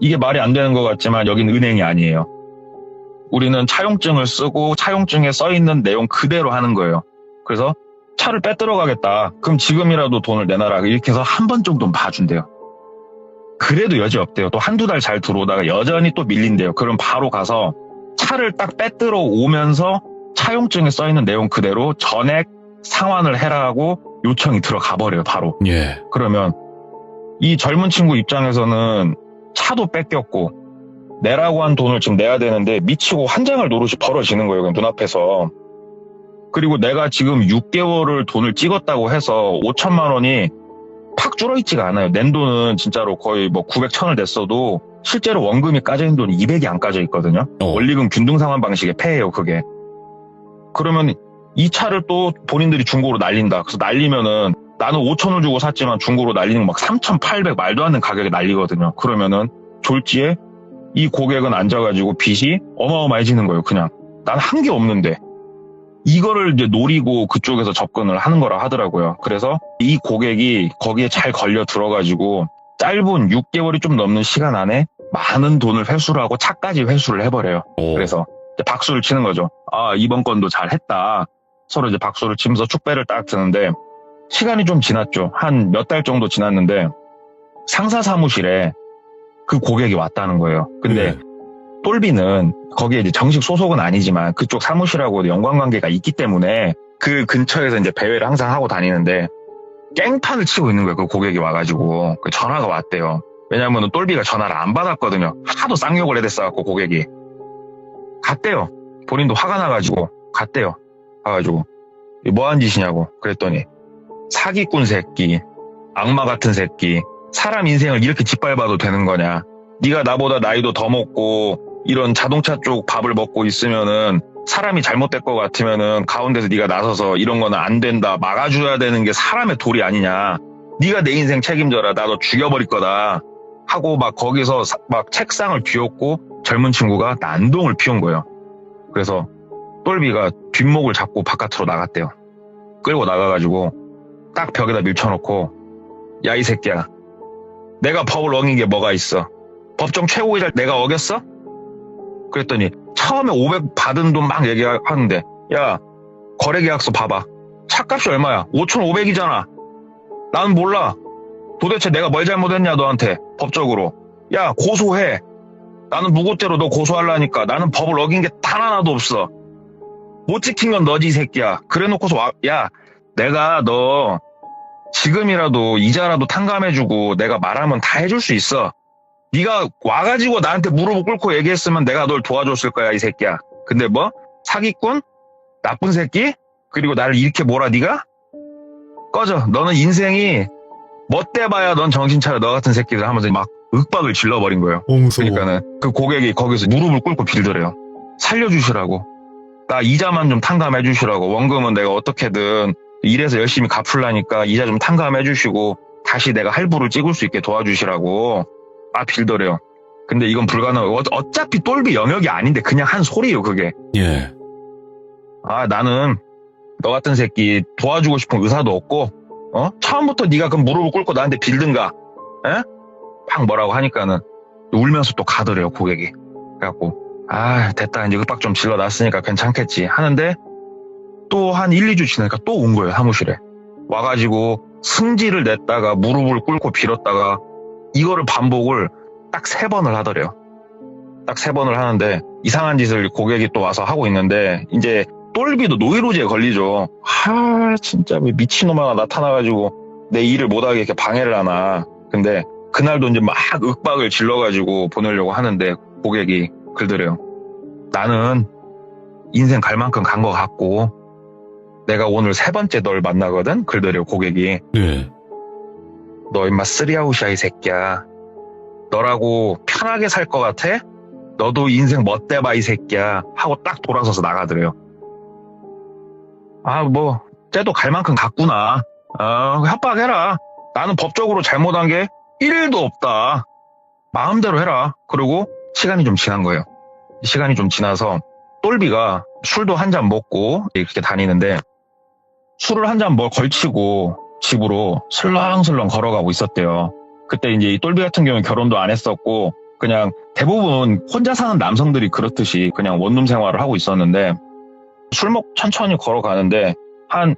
이게 말이 안 되는 것 같지만 여긴 은행이 아니에요. 우리는 차용증을 쓰고 차용증에 써있는 내용 그대로 하는 거예요. 그래서 차를 빼들어 가겠다. 그럼 지금이라도 돈을 내놔라. 이렇게 해서 한 번 정도는 봐준대요. 그래도 여지 없대요. 또 한두 달 잘 들어오다가 여전히 또 밀린대요. 그럼 바로 가서 차를 딱 빼들어 오면서 차용증에 써있는 내용 그대로 전액 상환을 해라 하고 요청이 들어가 버려요. 바로. 예. 그러면 이 젊은 친구 입장에서는 차도 뺏겼고 내라고 한 돈을 지금 내야 되는데 미치고 환장할 노릇이 벌어지는 거예요. 그냥 눈앞에서. 그리고 내가 지금 6개월을 돈을 찍었다고 해서 5천만 원이 팍 줄어있지가 않아요. 낸 돈은 진짜로 거의 뭐 900, 1000을 냈어도 실제로 원금이 까져있는 돈이 200이 안 까져 있거든요. 원리금 균등상환 방식의 폐예요, 그게. 그러면 이 차를 또 본인들이 중고로 날린다. 그래서 날리면은 나는 5천을 주고 샀지만 중고로 날리는 막 3,800 말도 안 되는 가격에 날리거든요. 그러면은 졸지에 이 고객은 앉아가지고 빚이 어마어마해지는 거예요, 그냥. 난 한 게 없는데. 이거를 이제 노리고 그쪽에서 접근을 하는 거라 하더라고요. 그래서 이 고객이 거기에 잘 걸려 들어가지고 짧은 6개월이 좀 넘는 시간 안에 많은 돈을 회수를 하고 차까지 회수를 해버려요. 그래서 이제 박수를 치는 거죠. 아, 이번 건도 잘 했다. 서로 이제 박수를 치면서 축배를 딱 드는데 시간이 좀 지났죠. 한 몇 달 정도 지났는데 상사 사무실에 그 고객이 왔다는 거예요. 근데 똘비는 거기에 이제 정식 소속은 아니지만 그쪽 사무실하고 연관관계가 있기 때문에 그 근처에서 이제 배회를 항상 하고 다니는데 깽판을 치고 있는 거예요. 그 고객이 와가지고 그 전화가 왔대요. 왜냐하면 똘비가 전화를 안 받았거든요. 하도 쌍욕을 해댔어갖고 고객이 갔대요. 본인도 화가 나가지고 갔대요. 가가지고 뭐한 짓이냐고 그랬더니 사기꾼 새끼, 악마 같은 새끼, 사람 인생을 이렇게 짓밟아도 되는 거냐. 네가 나보다 나이도 더 먹고 이런 자동차 쪽 밥을 먹고 있으면은 사람이 잘못될 것 같으면은 가운데서 네가 나서서 이런 거는 안 된다 막아줘야 되는 게 사람의 도리 아니냐. 네가 내 인생 책임져라. 나 너 죽여버릴 거다 하고 막 거기서 막 책상을 비웠고 젊은 친구가 난동을 피운 거예요. 그래서 똘비가 뒷목을 잡고 바깥으로 나갔대요. 끌고 나가가지고 딱 벽에다 밀쳐놓고 야 이 새끼야, 내가 법을 어긴 게 뭐가 있어? 법정 최고의자를 내가 어겼어? 그랬더니 처음에 500 받은 돈 막 얘기하는데 야 거래계약서 봐봐. 차값이 얼마야? 5,500이잖아. 나는 몰라. 도대체 내가 뭘 잘못했냐 너한테 법적으로. 야 고소해. 나는 무고죄로 너 고소하려니까. 나는 법을 어긴 게 단 하나도 없어. 못 지킨 건 너지 이 새끼야. 그래놓고서 야 내가 너 지금이라도 이자라도 탕감해주고 내가 말하면 다 해줄 수 있어. 네가 와가지고 나한테 무릎을 꿇고 얘기했으면 내가 널 도와줬을 거야 이 새끼야. 근데 뭐? 사기꾼? 나쁜 새끼? 그리고 나를 이렇게 몰아 네가? 꺼져. 너는 인생이 멋대 봐야 넌 정신 차려. 너 같은 새끼들 하면서 막 윽박을 질러버린 거예요. 그러니까는 그 고객이 거기서 무릎을 꿇고 빌더래요. 살려주시라고. 나 이자만 좀 탕감해 주시라고. 원금은 내가 어떻게든 일해서 열심히 갚으려니까 이자 좀 탕감해 주시고 다시 내가 할부를 찍을 수 있게 도와주시라고 빌더래요. 근데 이건 불가능해요. 어차피 똘비 영역이 아닌데 그냥 한 소리예요 그게. 예. 나는 너 같은 새끼 도와주고 싶은 의사도 없고 처음부터 네가 그럼 무릎을 꿇고 나한테 빌든가. 에? 팍 뭐라고 하니까는 울면서 또 가더래요 고객이. 그래갖고 됐다 이제 윽박 좀 질러놨으니까 괜찮겠지 하는데 또 한 1, 2주 지나니까 또 온 거예요 사무실에. 와가지고 승질을 냈다가 무릎을 꿇고 빌었다가 이거를 반복을 딱 3번을 하더래요. 딱 3번을 하는데 이상한 짓을 고객이 또 와서 하고 있는데 이제 똘비도 노이로제에 걸리죠. 진짜 왜 미친놈 하나 나타나가지고 내 일을 못하게 이렇게 방해를 하나. 근데 그날도 이제 막 윽박을 질러가지고 보내려고 하는데 고객이 그러더래요. 나는 인생 갈 만큼 간 것 같고 내가 오늘 3번째 널 만나거든? 그러더래요 고객이. 예. 너 임마 쓰리아웃이야 이 새끼야. 너라고 편하게 살 것 같아? 너도 인생 멋대 봐 이 새끼야 하고 딱 돌아서서 나가더래요. 쟤도 갈 만큼 갔구나. 협박해라. 나는 법적으로 잘못한 게 1일도 없다. 마음대로 해라. 그리고 시간이 좀 지난 거예요. 시간이 좀 지나서 똘비가 술도 한 잔 먹고 이렇게 다니는데 술을 한 잔 걸치고 집으로 슬렁슬렁 걸어가고 있었대요. 그때 이제 이 똘비 같은 경우는 결혼도 안 했었고 그냥 대부분 혼자 사는 남성들이 그렇듯이 그냥 원룸 생활을 하고 있었는데 술 먹고 천천히 걸어가는데 한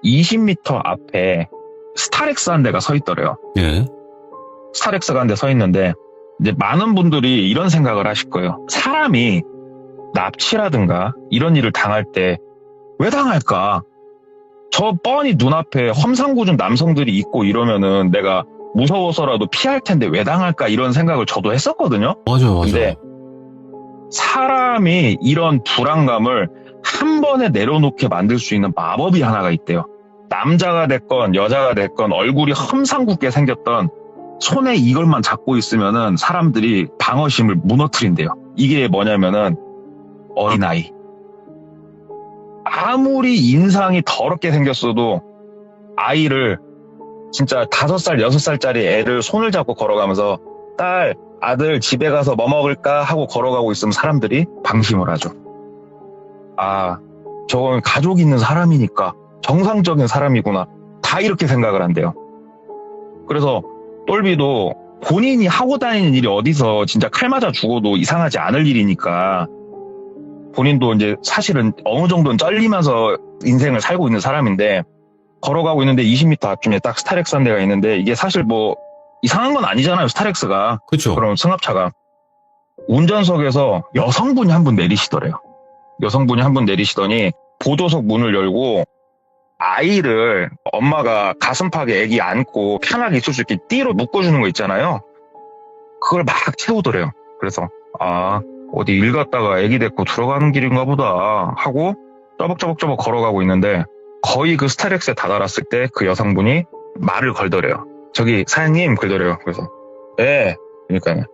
20m 앞에 스타렉스 한 대가 서 있더래요. 예. 스타렉스가 한 대 서 있는데 이제 많은 분들이 이런 생각을 하실 거예요. 사람이 납치라든가 이런 일을 당할 때 왜 당할까? 저 뻔히 눈앞에 험상궂은 남성들이 있고 이러면은 내가 무서워서라도 피할 텐데 왜 당할까? 이런 생각을 저도 했었거든요. 맞아요, 근데 사람이 이런 불안감을 한 번에 내려놓게 만들 수 있는 마법이 하나가 있대요. 남자가 됐건 여자가 됐건 얼굴이 험상궂게 생겼던 손에 이걸만 잡고 있으면은 사람들이 방어심을 무너뜨린대요. 이게 뭐냐면은 어린아이. 아무리 인상이 더럽게 생겼어도 아이를 진짜 5살, 6살짜리 애를 손을 잡고 걸어가면서 딸, 아들 집에 가서 뭐 먹을까 하고 걸어가고 있으면 사람들이 방심을 하죠. 아, 저건 가족 있는 사람이니까 정상적인 사람이구나. 다 이렇게 생각을 한대요. 그래서 똘비도 본인이 하고 다니는 일이 어디서 진짜 칼 맞아 죽어도 이상하지 않을 일이니까 본인도 이제 사실은 어느 정도는 쩔리면서 인생을 살고 있는 사람인데 걸어가고 있는데 20m 앞쯤에 딱 스타렉스 한 대가 있는데 이게 사실 뭐 이상한 건 아니잖아요. 스타렉스가. 그렇죠. 그럼 승합차가. 운전석에서 여성분이 한 분 내리시더래요. 여성분이 한 분 내리시더니 보조석 문을 열고 아이를 엄마가 가슴팍에 애기 안고 편하게 있을 수 있게 띠로 묶어주는 거 있잖아요. 그걸 막 채우더래요. 그래서 어디 일 갔다가 애기 데리고 들어가는 길인가 보다 하고 쪼벅쪼벅 걸어가고 있는데 거의 그 스타렉스에 다다랐을 때 그 여성분이 말을 걸더래요. 저기 사장님 그러더래요. 그래서 네. 그러니까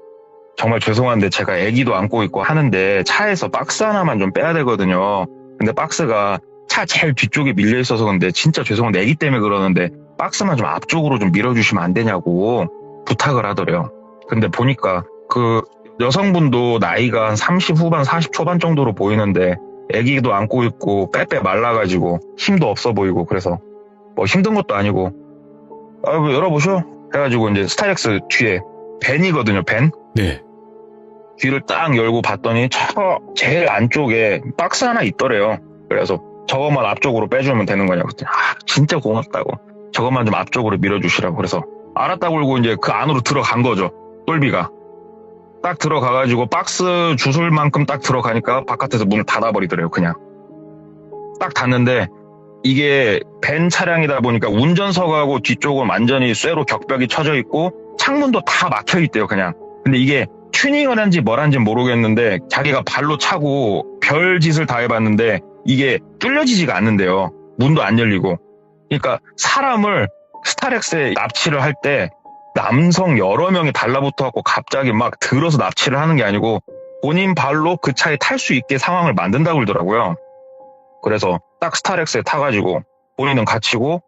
정말 죄송한데 제가 애기도 안고 있고 하는데 차에서 박스 하나만 좀 빼야 되거든요. 근데 박스가 차 제일 뒤쪽에 밀려 있어서 근데 진짜 죄송한데 애기 때문에 그러는데 박스만 좀 앞쪽으로 좀 밀어주시면 안 되냐고 부탁을 하더래요. 근데 보니까 그 여성분도 나이가 한 30 후반 40 초반 정도로 보이는데 애기도 안고 있고 빼빼 말라가지고 힘도 없어 보이고 그래서 뭐 힘든 것도 아니고 뭐 열어보셔 해가지고 이제 스타렉스 뒤에 벤이거든요. 벤. 네. 뒤를 딱 열고 봤더니 저 제일 안쪽에 박스 하나 있더래요. 그래서 저것만 앞쪽으로 빼주면 되는 거냐고. 진짜 고맙다고. 저것만 좀 앞쪽으로 밀어주시라고. 그래서 알았다고 그러고 이제 그 안으로 들어간 거죠. 똘비가. 딱 들어가가지고 박스 주술 만큼 딱 들어가니까 바깥에서 문을 닫아버리더래요. 그냥. 딱 닫는데 이게 벤 차량이다 보니까 운전석하고 뒤쪽은 완전히 쇠로 격벽이 쳐져 있고 창문도 다 막혀 있대요. 그냥. 근데 이게 튜닝을 한지 뭘 한지 모르겠는데 자기가 발로 차고 별 짓을 다 해봤는데 이게 뚫려지지가 않는데요. 문도 안 열리고. 그러니까 사람을 스타렉스에 납치를 할 때 남성 여러 명이 달라붙어갖고 갑자기 막 들어서 납치를 하는 게 아니고 본인 발로 그 차에 탈 수 있게 상황을 만든다고 그러더라고요. 그래서 딱 스타렉스에 타가지고 본인은 갇히고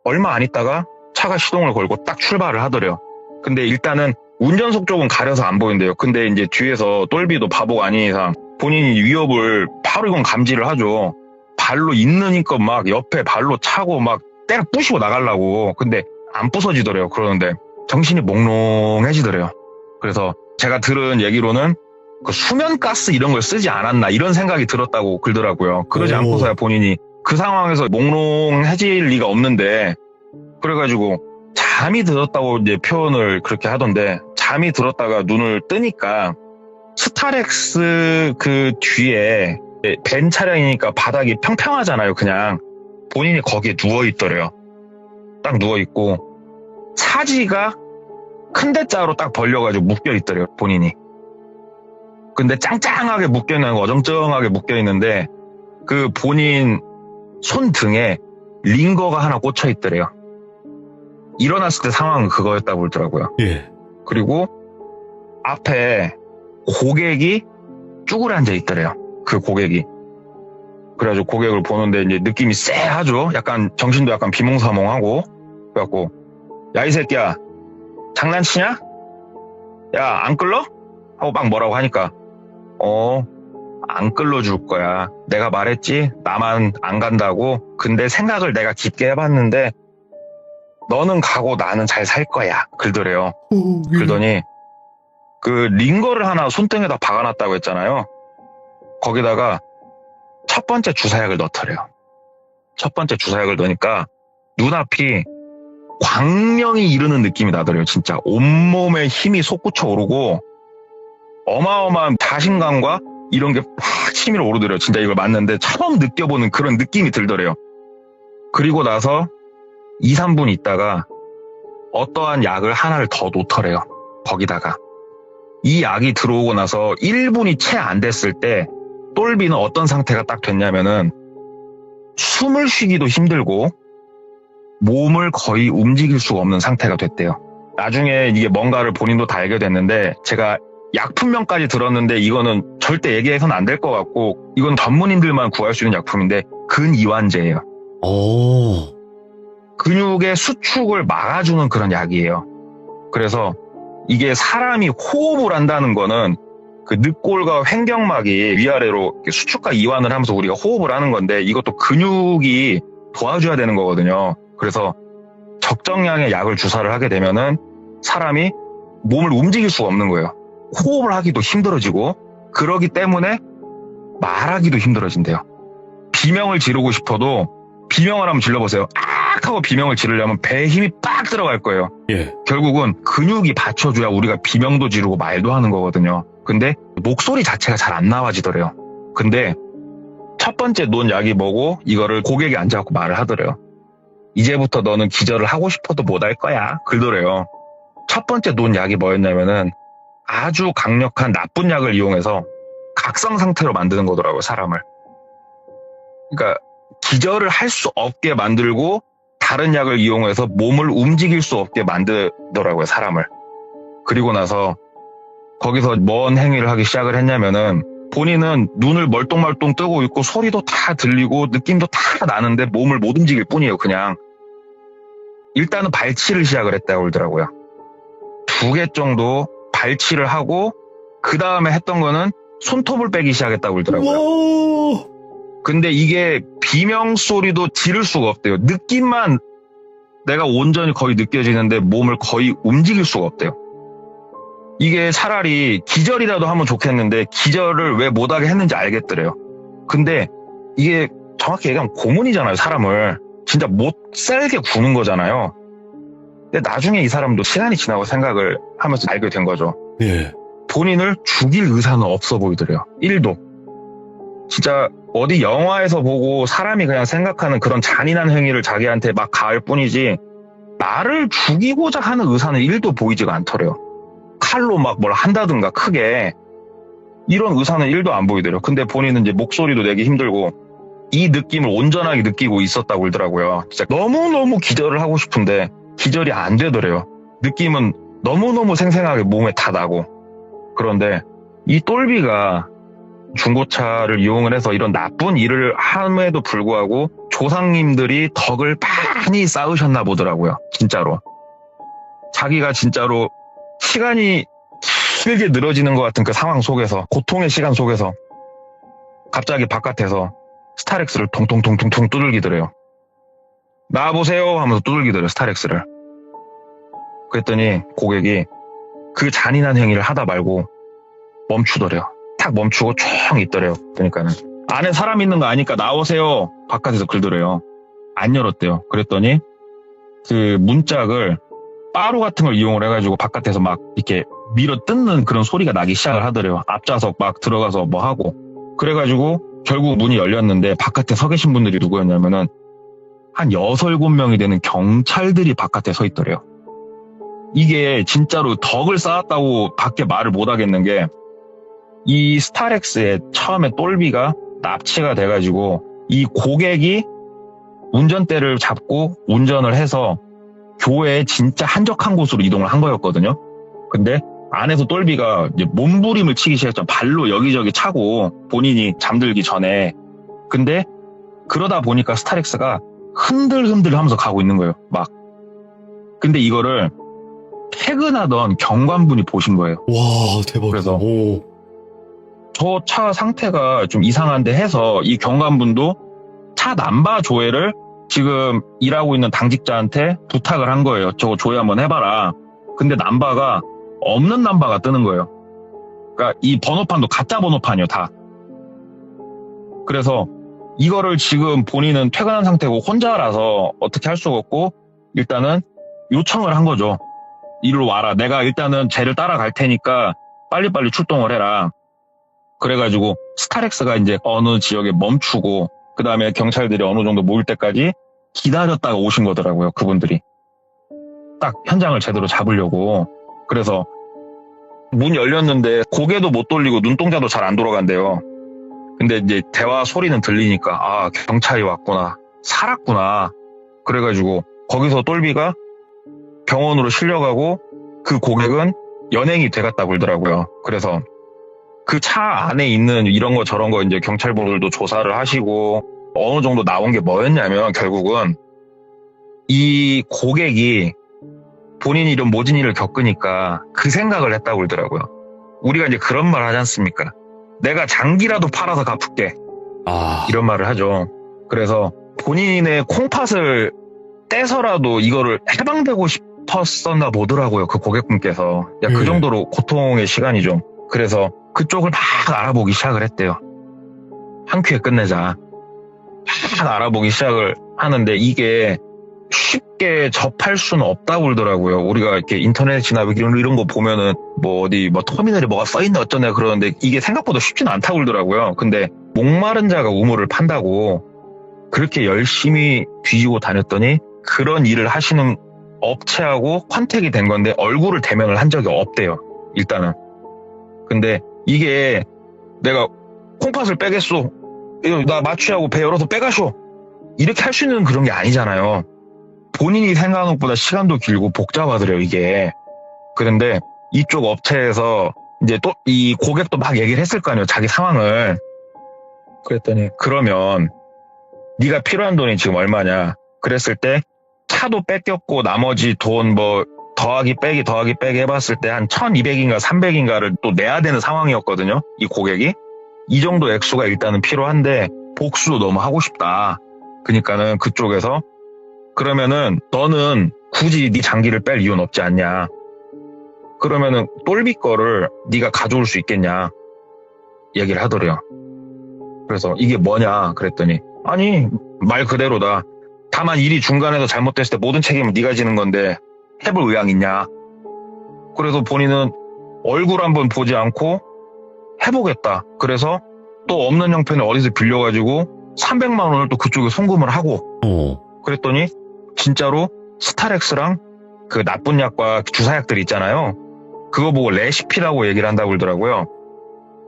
얼마 안 있다가 차가 시동을 걸고 딱 출발을 하더래요. 근데 일단은 운전석 쪽은 가려서 안 보인대요. 근데 이제 뒤에서 똘비도 바보가 아닌 이상 본인이 위협을 바로 이건 감지를 하죠. 발로 있는 힘껏 막 옆에 발로 차고 막 때려 부시고 나가려고. 근데 안 부서지더래요. 그러는데 정신이 몽롱해지더래요. 그래서 제가 들은 얘기로는 그 수면가스 이런 걸 쓰지 않았나 이런 생각이 들었다고 그러더라고요. 그러지 않고서야 본인이 그 상황에서 몽롱해질 리가 없는데 그래가지고 잠이 들었다고 이제 표현을 그렇게 하던데 잠이 들었다가 눈을 뜨니까 스타렉스 그 뒤에 벤 차량이니까 바닥이 평평하잖아요. 그냥 본인이 거기에 누워있더래요. 딱 누워있고 사지가 큰 대자로 딱 벌려가지고 묶여있더래요. 본인이. 근데 짱짱하게 묶여있는 거 어정쩡하게 묶여있는데 그 본인 손등에 링거가 하나 꽂혀있더래요. 일어났을 때 상황은 그거였다고 그러더라고요. 예. 그리고 앞에 고객이 쭈그려 앉아 있더래요. 그 고객이. 그래가지고 고객을 보는데 이제 느낌이 쎄하죠. 약간 정신도 약간 비몽사몽하고. 그래갖고 야 이 새끼야 장난치냐? 야 안 끌러? 하고 막 뭐라고 하니까 안 끌러줄 거야. 내가 말했지? 나만 안 간다고? 근데 생각을 내가 깊게 해봤는데 너는 가고 나는 잘 살 거야. 그러더래요. 그러더니 그 링거를 하나 손등에다 박아놨다고 했잖아요. 거기다가 첫 번째 주사약을 넣더래요. 첫 번째 주사약을 넣으니까 눈앞이 광명이 이르는 느낌이 나더래요. 진짜 온몸에 힘이 솟구쳐 오르고 어마어마한 자신감과 이런 게 확 치밀어 오르더래요. 진짜 이걸 맞는데 처음 느껴보는 그런 느낌이 들더래요. 그리고 나서 2, 3분 있다가 어떠한 약을 하나를 더 놓더래요. 거기다가. 이 약이 들어오고 나서 1분이 채 안 됐을 때 똘비는 어떤 상태가 딱 됐냐면은 숨을 쉬기도 힘들고 몸을 거의 움직일 수가 없는 상태가 됐대요. 나중에 이게 뭔가를 본인도 다 알게 됐는데 제가 약품명까지 들었는데 이거는 절대 얘기해서는 안 될 것 같고 이건 전문인들만 구할 수 있는 약품인데 근이완제예요. 오. 근육의 수축을 막아주는 그런 약이에요. 그래서 이게 사람이 호흡을 한다는 거는 그 늑골과 횡격막이 위아래로 이렇게 수축과 이완을 하면서 우리가 호흡을 하는 건데 이것도 근육이 도와줘야 되는 거거든요. 그래서 적정량의 약을 주사를 하게 되면은 사람이 몸을 움직일 수가 없는 거예요. 호흡을 하기도 힘들어지고 그러기 때문에 말하기도 힘들어진대요. 비명을 지르고 싶어도 비명을 한번 질러보세요. 악 하고 비명을 지르려면 배에 힘이 빡 들어갈 거예요. 예. 결국은 근육이 받쳐줘야 우리가 비명도 지르고 말도 하는 거거든요. 근데 목소리 자체가 잘 안 나와지더래요. 근데 첫 번째 놓은 약이 뭐고 이거를 고객이 앉아갖고 말을 하더래요. 이제부터 너는 기절을 하고 싶어도 못 할 거야. 그러더래요. 첫 번째 놓은 약이 뭐였냐면은 아주 강력한 나쁜 약을 이용해서 각성 상태로 만드는 거더라고요, 사람을. 그러니까 기절을 할 수 없게 만들고 다른 약을 이용해서 몸을 움직일 수 없게 만들더라고요, 사람을. 그리고 나서 거기서 뭔 행위를 하기 시작을 했냐면은 본인은 눈을 멀뚱멀뚱 뜨고 있고 소리도 다 들리고 느낌도 다 나는데 몸을 못 움직일 뿐이에요, 그냥. 일단은 발치를 시작을 했다고 그러더라고요. 2개 정도 발치를 하고 그 다음에 했던 거는 손톱을 빼기 시작했다고 그러더라고요. 오. 근데 이게 비명 소리도 지를 수가 없대요. 느낌만 내가 온전히 거의 느껴지는데 몸을 거의 움직일 수가 없대요. 이게 차라리 기절이라도 하면 좋겠는데 기절을 왜 못하게 했는지 알겠더래요. 근데 이게 정확히 얘기하면 고문이잖아요, 사람을. 진짜 못 살게 구는 거잖아요. 근데 나중에 이 사람도 시간이 지나고 생각을 하면서 알게 된 거죠. 예. 본인을 죽일 의사는 없어 보이더래요. 1도. 진짜 어디 영화에서 보고 사람이 그냥 생각하는 그런 잔인한 행위를 자기한테 막 가할 뿐이지 나를 죽이고자 하는 의사는 1도 보이지가 않더래요. 칼로 막 뭘 한다든가 크게 이런 의사는 1도 안 보이더래요. 근데 본인은 이제 목소리도 내기 힘들고 이 느낌을 온전하게 느끼고 있었다고 그러더라고요. 진짜 너무너무 기절을 하고 싶은데 기절이 안 되더래요. 느낌은 너무너무 생생하게 몸에 다 나고. 그런데 이 똘비가 중고차를 이용을 해서 이런 나쁜 일을 함에도 불구하고 조상님들이 덕을 많이 쌓으셨나 보더라고요. 진짜로. 자기가 진짜로 시간이 길게 늘어지는 것 같은 그 상황 속에서, 고통의 시간 속에서 갑자기 바깥에서 스타렉스를 통통통통통 두들기더래요. 나와보세요 하면서 두들기더래요, 스타렉스를. 그랬더니 고객이 그 잔인한 행위를 하다 말고 멈추더래요. 탁 멈추고 쭉 있더래요. 그러니까는 안에 사람 있는 거 아니까 나오세요. 바깥에서 긁더래요. 안 열었대요. 그랬더니 그 문짝을 빠루 같은 걸 이용을 해가지고 바깥에서 막 이렇게 밀어 뜯는 그런 소리가 나기 시작을 하더래요. 앞좌석 막 들어가서 뭐 하고. 그래가지고 결국 문이 열렸는데 바깥에 서 계신 분들이 누구였냐면은 한 6, 7명이 되는 경찰들이 바깥에 서 있더래요. 이게 진짜로 덕을 쌓았다고 밖에 말을 못 하겠는 게 이 스타렉스에 처음에 똘비가 납치가 돼가지고 이 고객이 운전대를 잡고 운전을 해서 교외에 진짜 한적한 곳으로 이동을 한 거였거든요. 근데 안에서 똘비가 이제 몸부림을 치기 시작했죠. 발로 여기저기 차고 본인이 잠들기 전에. 근데 그러다 보니까 스타렉스가 흔들흔들 하면서 가고 있는 거예요. 막. 근데 이거를 퇴근하던 경관분이 보신 거예요. 와, 대박이다. 그래서 오. 저 차 상태가 좀 이상한데 해서 이 경감분도 차 남바 조회를 지금 일하고 있는 당직자한테 부탁을 한 거예요. 저거 조회 한번 해봐라. 근데 남바가 없는 남바가 뜨는 거예요. 그러니까 이 번호판도 가짜 번호판이요, 다. 그래서 이거를 지금 본인은 퇴근한 상태고 혼자라서 어떻게 할 수가 없고 일단은 요청을 한 거죠. 이리로 와라. 내가 일단은 쟤를 따라갈 테니까 빨리빨리 출동을 해라. 그래가지고 스타렉스가 이제 어느 지역에 멈추고 그 다음에 경찰들이 어느 정도 모일 때까지 기다렸다가 오신 거더라고요. 그분들이. 딱 현장을 제대로 잡으려고. 그래서 문 열렸는데 고개도 못 돌리고 눈동자도 잘 안 돌아간대요. 근데 이제 대화 소리는 들리니까 아, 경찰이 왔구나. 살았구나. 그래가지고 거기서 똘비가 병원으로 실려가고 그 고객은 연행이 돼갔다고 그러더라고요. 그래서 그 차 안에 있는 이런 거 저런 거 이제 경찰분들도 조사를 하시고 어느 정도 나온 게 뭐였냐면 결국은 이 고객이 본인이 이런 모진 일을 겪으니까 그 생각을 했다고 그러더라고요. 우리가 이제 그런 말 하지 않습니까? 내가 장기라도 팔아서 갚을게. 이런 말을 하죠. 그래서 본인의 콩팥을 떼서라도 이거를 해방되고 싶었었나 보더라고요. 그 고객분께서. 그 정도로 고통의 시간이죠. 그래서 그쪽을 막 알아보기 시작을 했대요. 한 큐에 끝내자. 막 알아보기 시작을 하는데 이게 쉽게 접할 수는 없다고 그러더라고요. 우리가 이렇게 인터넷이나 이런 거 보면은 뭐 어디 뭐 터미널에 뭐가 써있네 어쩌네 그러는데 이게 생각보다 쉽지는 않다고 그러더라고요. 근데 목마른 자가 우물을 판다고 그렇게 열심히 뒤지고 다녔더니 그런 일을 하시는 업체하고 컨택이 된 건데 얼굴을 대면을 한 적이 없대요. 일단은. 근데 이게 내가 콩팥을 빼겠소. 나 마취하고 배 열어서 빼가쇼. 이렇게 할 수 있는 그런 게 아니잖아요. 본인이 생각하는 것보다 시간도 길고 복잡하더래요, 이게. 그런데 이쪽 업체에서 이제 또 이 고객도 막 얘기를 했을 거 아니에요, 자기 상황을. 그랬더니 그러면 네가 필요한 돈이 지금 얼마냐. 그랬을 때 차도 뺏겼고 나머지 돈 뭐 더하기 빼기 해봤을 때 한 1200인가 300인가를 또 내야 되는 상황이었거든요. 이 고객이. 이 정도 액수가 일단은 필요한데 복수도 너무 하고 싶다. 그러니까는 그쪽에서 그러면은 너는 굳이 네 장기를 뺄 이유는 없지 않냐. 그러면은 똘비 거를 네가 가져올 수 있겠냐. 얘기를 하더래요. 그래서 이게 뭐냐 그랬더니 아니 말 그대로다. 다만 일이 중간에서 잘못됐을 때 모든 책임은 네가 지는 건데 해볼 의향 있냐. 그래서 본인은 얼굴 한번 보지 않고 해보겠다. 그래서 또 없는 형편에 어디서 빌려가지고 300만 원을 또 그쪽에 송금을 하고 그랬더니 진짜로 스타렉스랑 그 나쁜 약과 주사약들 있잖아요. 그거 보고 레시피라고 얘기를 한다고 그러더라고요.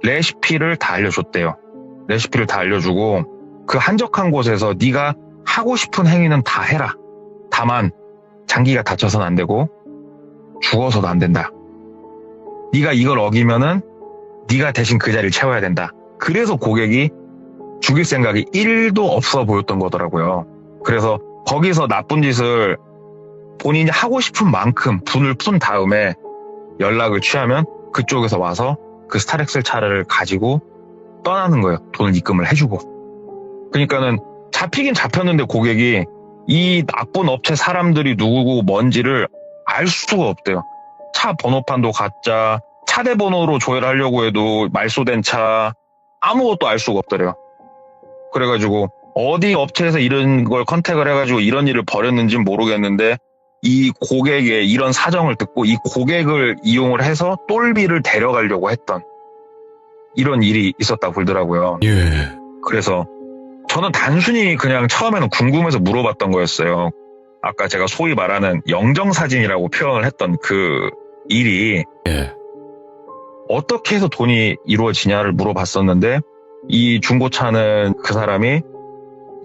레시피를 다 알려줬대요. 레시피를 다 알려주고 그 한적한 곳에서 네가 하고 싶은 행위는 다 해라. 다만 장기가 다쳐서는 안 되고 죽어서도 안 된다. 네가 이걸 어기면은 네가 대신 그 자리를 채워야 된다. 그래서 고객이 죽일 생각이 1도 없어 보였던 거더라고요. 그래서 거기서 나쁜 짓을 본인이 하고 싶은 만큼 분을 푼 다음에 연락을 취하면 그쪽에서 와서 그 스타렉스 차를 가지고 떠나는 거예요. 돈을 입금을 해주고. 그러니까는 잡히긴 잡혔는데 고객이 이 나쁜 업체 사람들이 누구고 뭔지를 알 수가 없대요. 차 번호판도 가짜, 차대 번호로 조회를 하려고 해도 말소된 차, 아무것도 알 수가 없더래요. 그래가지고 어디 업체에서 이런 걸 컨택을 해가지고 이런 일을 벌였는지는 모르겠는데 이 고객의 이런 사정을 듣고 이 고객을 이용을 해서 똘비를 데려가려고 했던 이런 일이 있었다고 그러더라고요. 예. 그래서 저는 단순히 그냥 처음에는 궁금해서 물어봤던 거였어요. 아까 제가 소위 말하는 영정사진이라고 표현을 했던 그 일이 예. 어떻게 해서 돈이 이루어지냐를 물어봤었는데 이 중고차는 그 사람이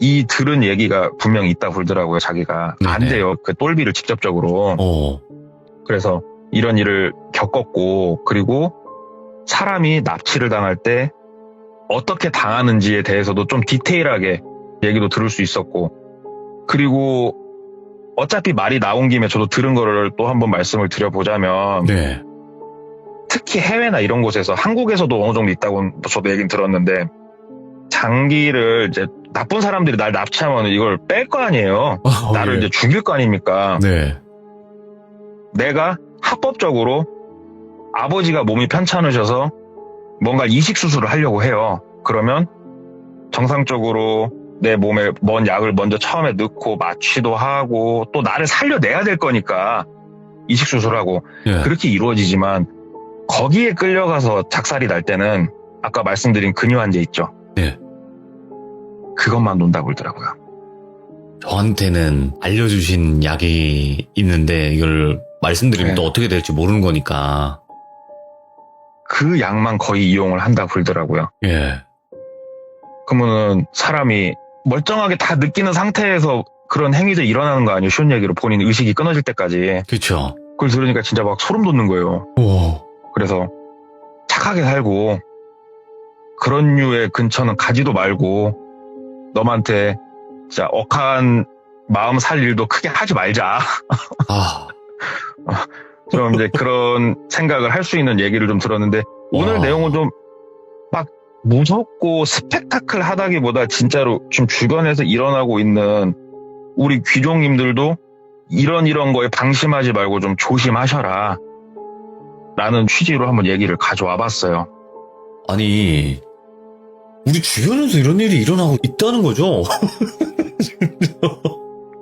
이 들은 얘기가 분명히 있다고 그러더라고요. 자기가 안 네네. 돼요. 그 똘비를 직접적으로. 그래서 이런 일을 겪었고 그리고 사람이 납치를 당할 때 어떻게 당하는지에 대해서도 좀 디테일하게 얘기도 들을 수 있었고 그리고 어차피 말이 나온 김에 저도 들은 거를 또 한번 말씀을 드려보자면 네. 특히 해외나 이런 곳에서 한국에서도 어느 정도 있다고 저도 얘기는 들었는데 장기를 이제 나쁜 사람들이 날 납치하면 이걸 뺄 거 아니에요. 나를 이제 죽일 거 아닙니까? 네. 내가 합법적으로 아버지가 몸이 편찮으셔서 뭔가 이식 수술을 하려고 해요. 그러면 정상적으로 내 몸에 뭔 약을 먼저 처음에 넣고 마취도 하고 또 나를 살려내야 될 거니까 이식 수술하고 예. 그렇게 이루어지지만 거기에 끌려가서 작살이 날 때는 아까 말씀드린 근유환제 있죠. 예. 그것만 논다고 그러더라고요. 저한테는 알려주신 약이 있는데 이걸 말씀드리면 네. 또 어떻게 될지 모르는 거니까. 그 약만 거의 이용을 한다고 그러더라고요. 예. 그러면은 사람이 멀쩡하게 다 느끼는 상태에서 그런 행위들이 일어나는 거 아니에요? 쉬운 얘기로 본인 의식이 끊어질 때까지. 그쵸. 그걸 들으니까 진짜 막 소름 돋는 거예요. 오. 그래서 착하게 살고 그런 류의 근처는 가지도 말고 너한테 진짜 억한 마음 살 일도 크게 하지 말자. 아. 좀 이제 그런 생각을 할 수 있는 얘기를 좀 들었는데 오늘 와. 내용은 좀 막 무섭고 스펙타클하다기보다 진짜로 지금 주변에서 일어나고 있는 우리 귀족님들도 이런 거에 방심하지 말고 좀 조심하셔라 라는 취지로 한번 얘기를 가져와 봤어요. 아니, 우리 주변에서 이런 일이 일어나고 있다는 거죠?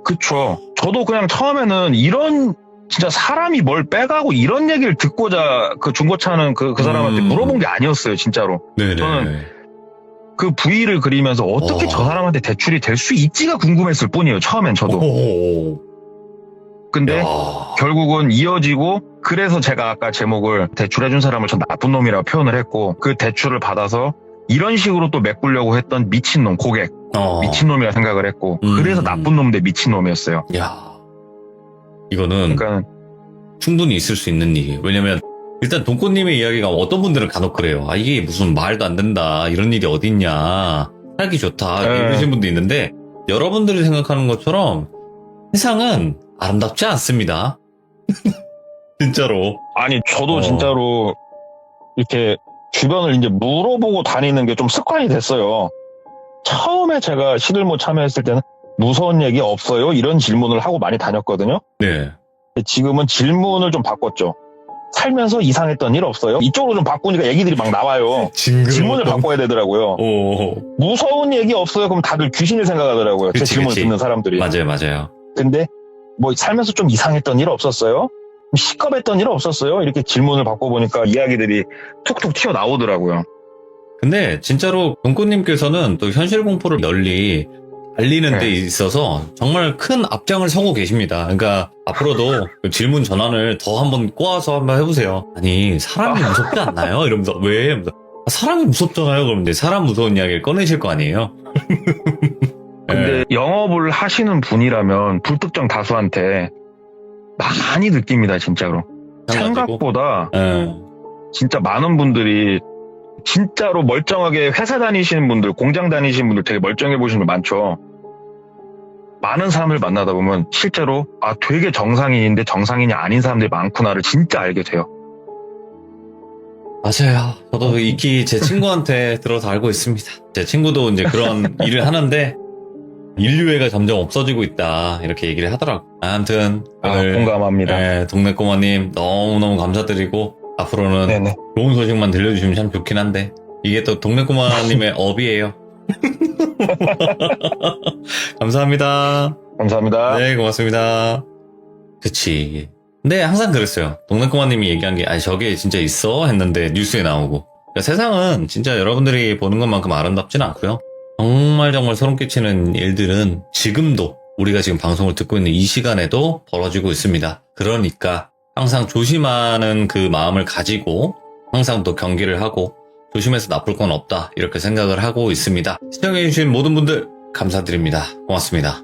그쵸. 저도 그냥 처음에는 이런 진짜 사람이 뭘 빼가고 이런 얘기를 듣고자 그 중고차는 그 사람한테 물어본 게 아니었어요, 진짜로. 네네. 저는 그 부위를 그리면서 어떻게 저 사람한테 대출이 될 수 있지가 궁금했을 뿐이에요, 처음엔 저도. 오. 근데 야. 결국은 이어지고 그래서 제가 아까 제목을 대출해준 사람을 전 나쁜 놈이라고 표현을 했고 그 대출을 받아서 이런 식으로 또 메꾸려고 했던 미친놈, 고객, 미친놈이라 생각을 했고 그래서 나쁜 놈 대 미친놈이었어요. 야. 이거는 그러니까 충분히 있을 수 있는 일이에요. 왜냐면 일단 돈꽃님의 이야기가 어떤 분들은 간혹 그래요. 아 이게 무슨 말도 안 된다. 이런 일이 어딨냐. 살기 좋다. 네. 이러신 분도 있는데 여러분들이 생각하는 것처럼 세상은 아름답지 않습니다. 진짜로. 아니 저도 진짜로 이렇게 주변을 이제 물어보고 다니는 게 좀 습관이 됐어요. 처음에 제가 시들모 참여했을 때는 무서운 얘기 없어요? 이런 질문을 하고 많이 다녔거든요. 네. 지금은 질문을 좀 바꿨죠. 살면서 이상했던 일 없어요? 이쪽으로 좀 바꾸니까 얘기들이 막 나와요. 질문을 바꿔야 되더라고요. 오. 무서운 얘기 없어요? 그럼 다들 귀신을 생각하더라고요. 제 그치, 질문을 그치. 듣는 사람들이. 맞아요, 맞아요. 근데 뭐 살면서 좀 이상했던 일 없었어요? 시겁했던 일 없었어요? 이렇게 질문을 바꿔보니까 이야기들이 툭툭 튀어나오더라고요. 근데 진짜로 돈꽃님께서는 또 현실 공포를 널리 알리는 데 있어서 정말 큰 앞장을 서고 계십니다. 그러니까 앞으로도 그 질문 전환을 더 한번 꼬아서 한번 해보세요. 아니 사람이 무섭지 않나요? 이러면서 왜? 이러면서, "아, 사람이 무섭잖아요. 그럼 이제 사람 무서운 이야기를 꺼내실 거 아니에요? 근데 영업을 하시는 분이라면 불특정 다수한테 많이 느낍니다, 진짜로. 생각보다 진짜 많은 분들이 진짜로 멀쩡하게 회사 다니시는 분들, 공장 다니시는 분들 되게 멀쩡해 보시는 분 많죠. 많은 사람을 만나다 보면 실제로 아 되게 정상인인데 정상인이 아닌 사람들이 많구나를 진짜 알게 돼요. 맞아요. 저도 익히 제 친구한테 들어서 알고 있습니다. 제 친구도 이제 그런 일을 하는데 인류애가 점점 없어지고 있다 이렇게 얘기를 하더라고. 아무튼 오늘 공감합니다. 동네 꼬마님 너무너무 감사드리고 앞으로는 네네. 좋은 소식만 들려주시면 참 좋긴 한데 이게 또 동네 꼬마님의 업이에요. 감사합니다. 감사합니다. 네, 고맙습니다. 그치. 근데 항상 그랬어요. 동네 꼬마님이 얘기한 게, 저게 진짜 있어? 했는데 뉴스에 나오고. 그러니까 세상은 진짜 여러분들이 보는 것만큼 아름답진 않고요. 정말 소름 끼치는 일들은 지금도 우리가 지금 방송을 듣고 있는 이 시간에도 벌어지고 있습니다. 그러니까 항상 조심하는 그 마음을 가지고 항상 또 경계를 하고 조심해서 나쁠 건 없다 이렇게 생각을 하고 있습니다. 시청해주신 모든 분들 감사드립니다. 고맙습니다.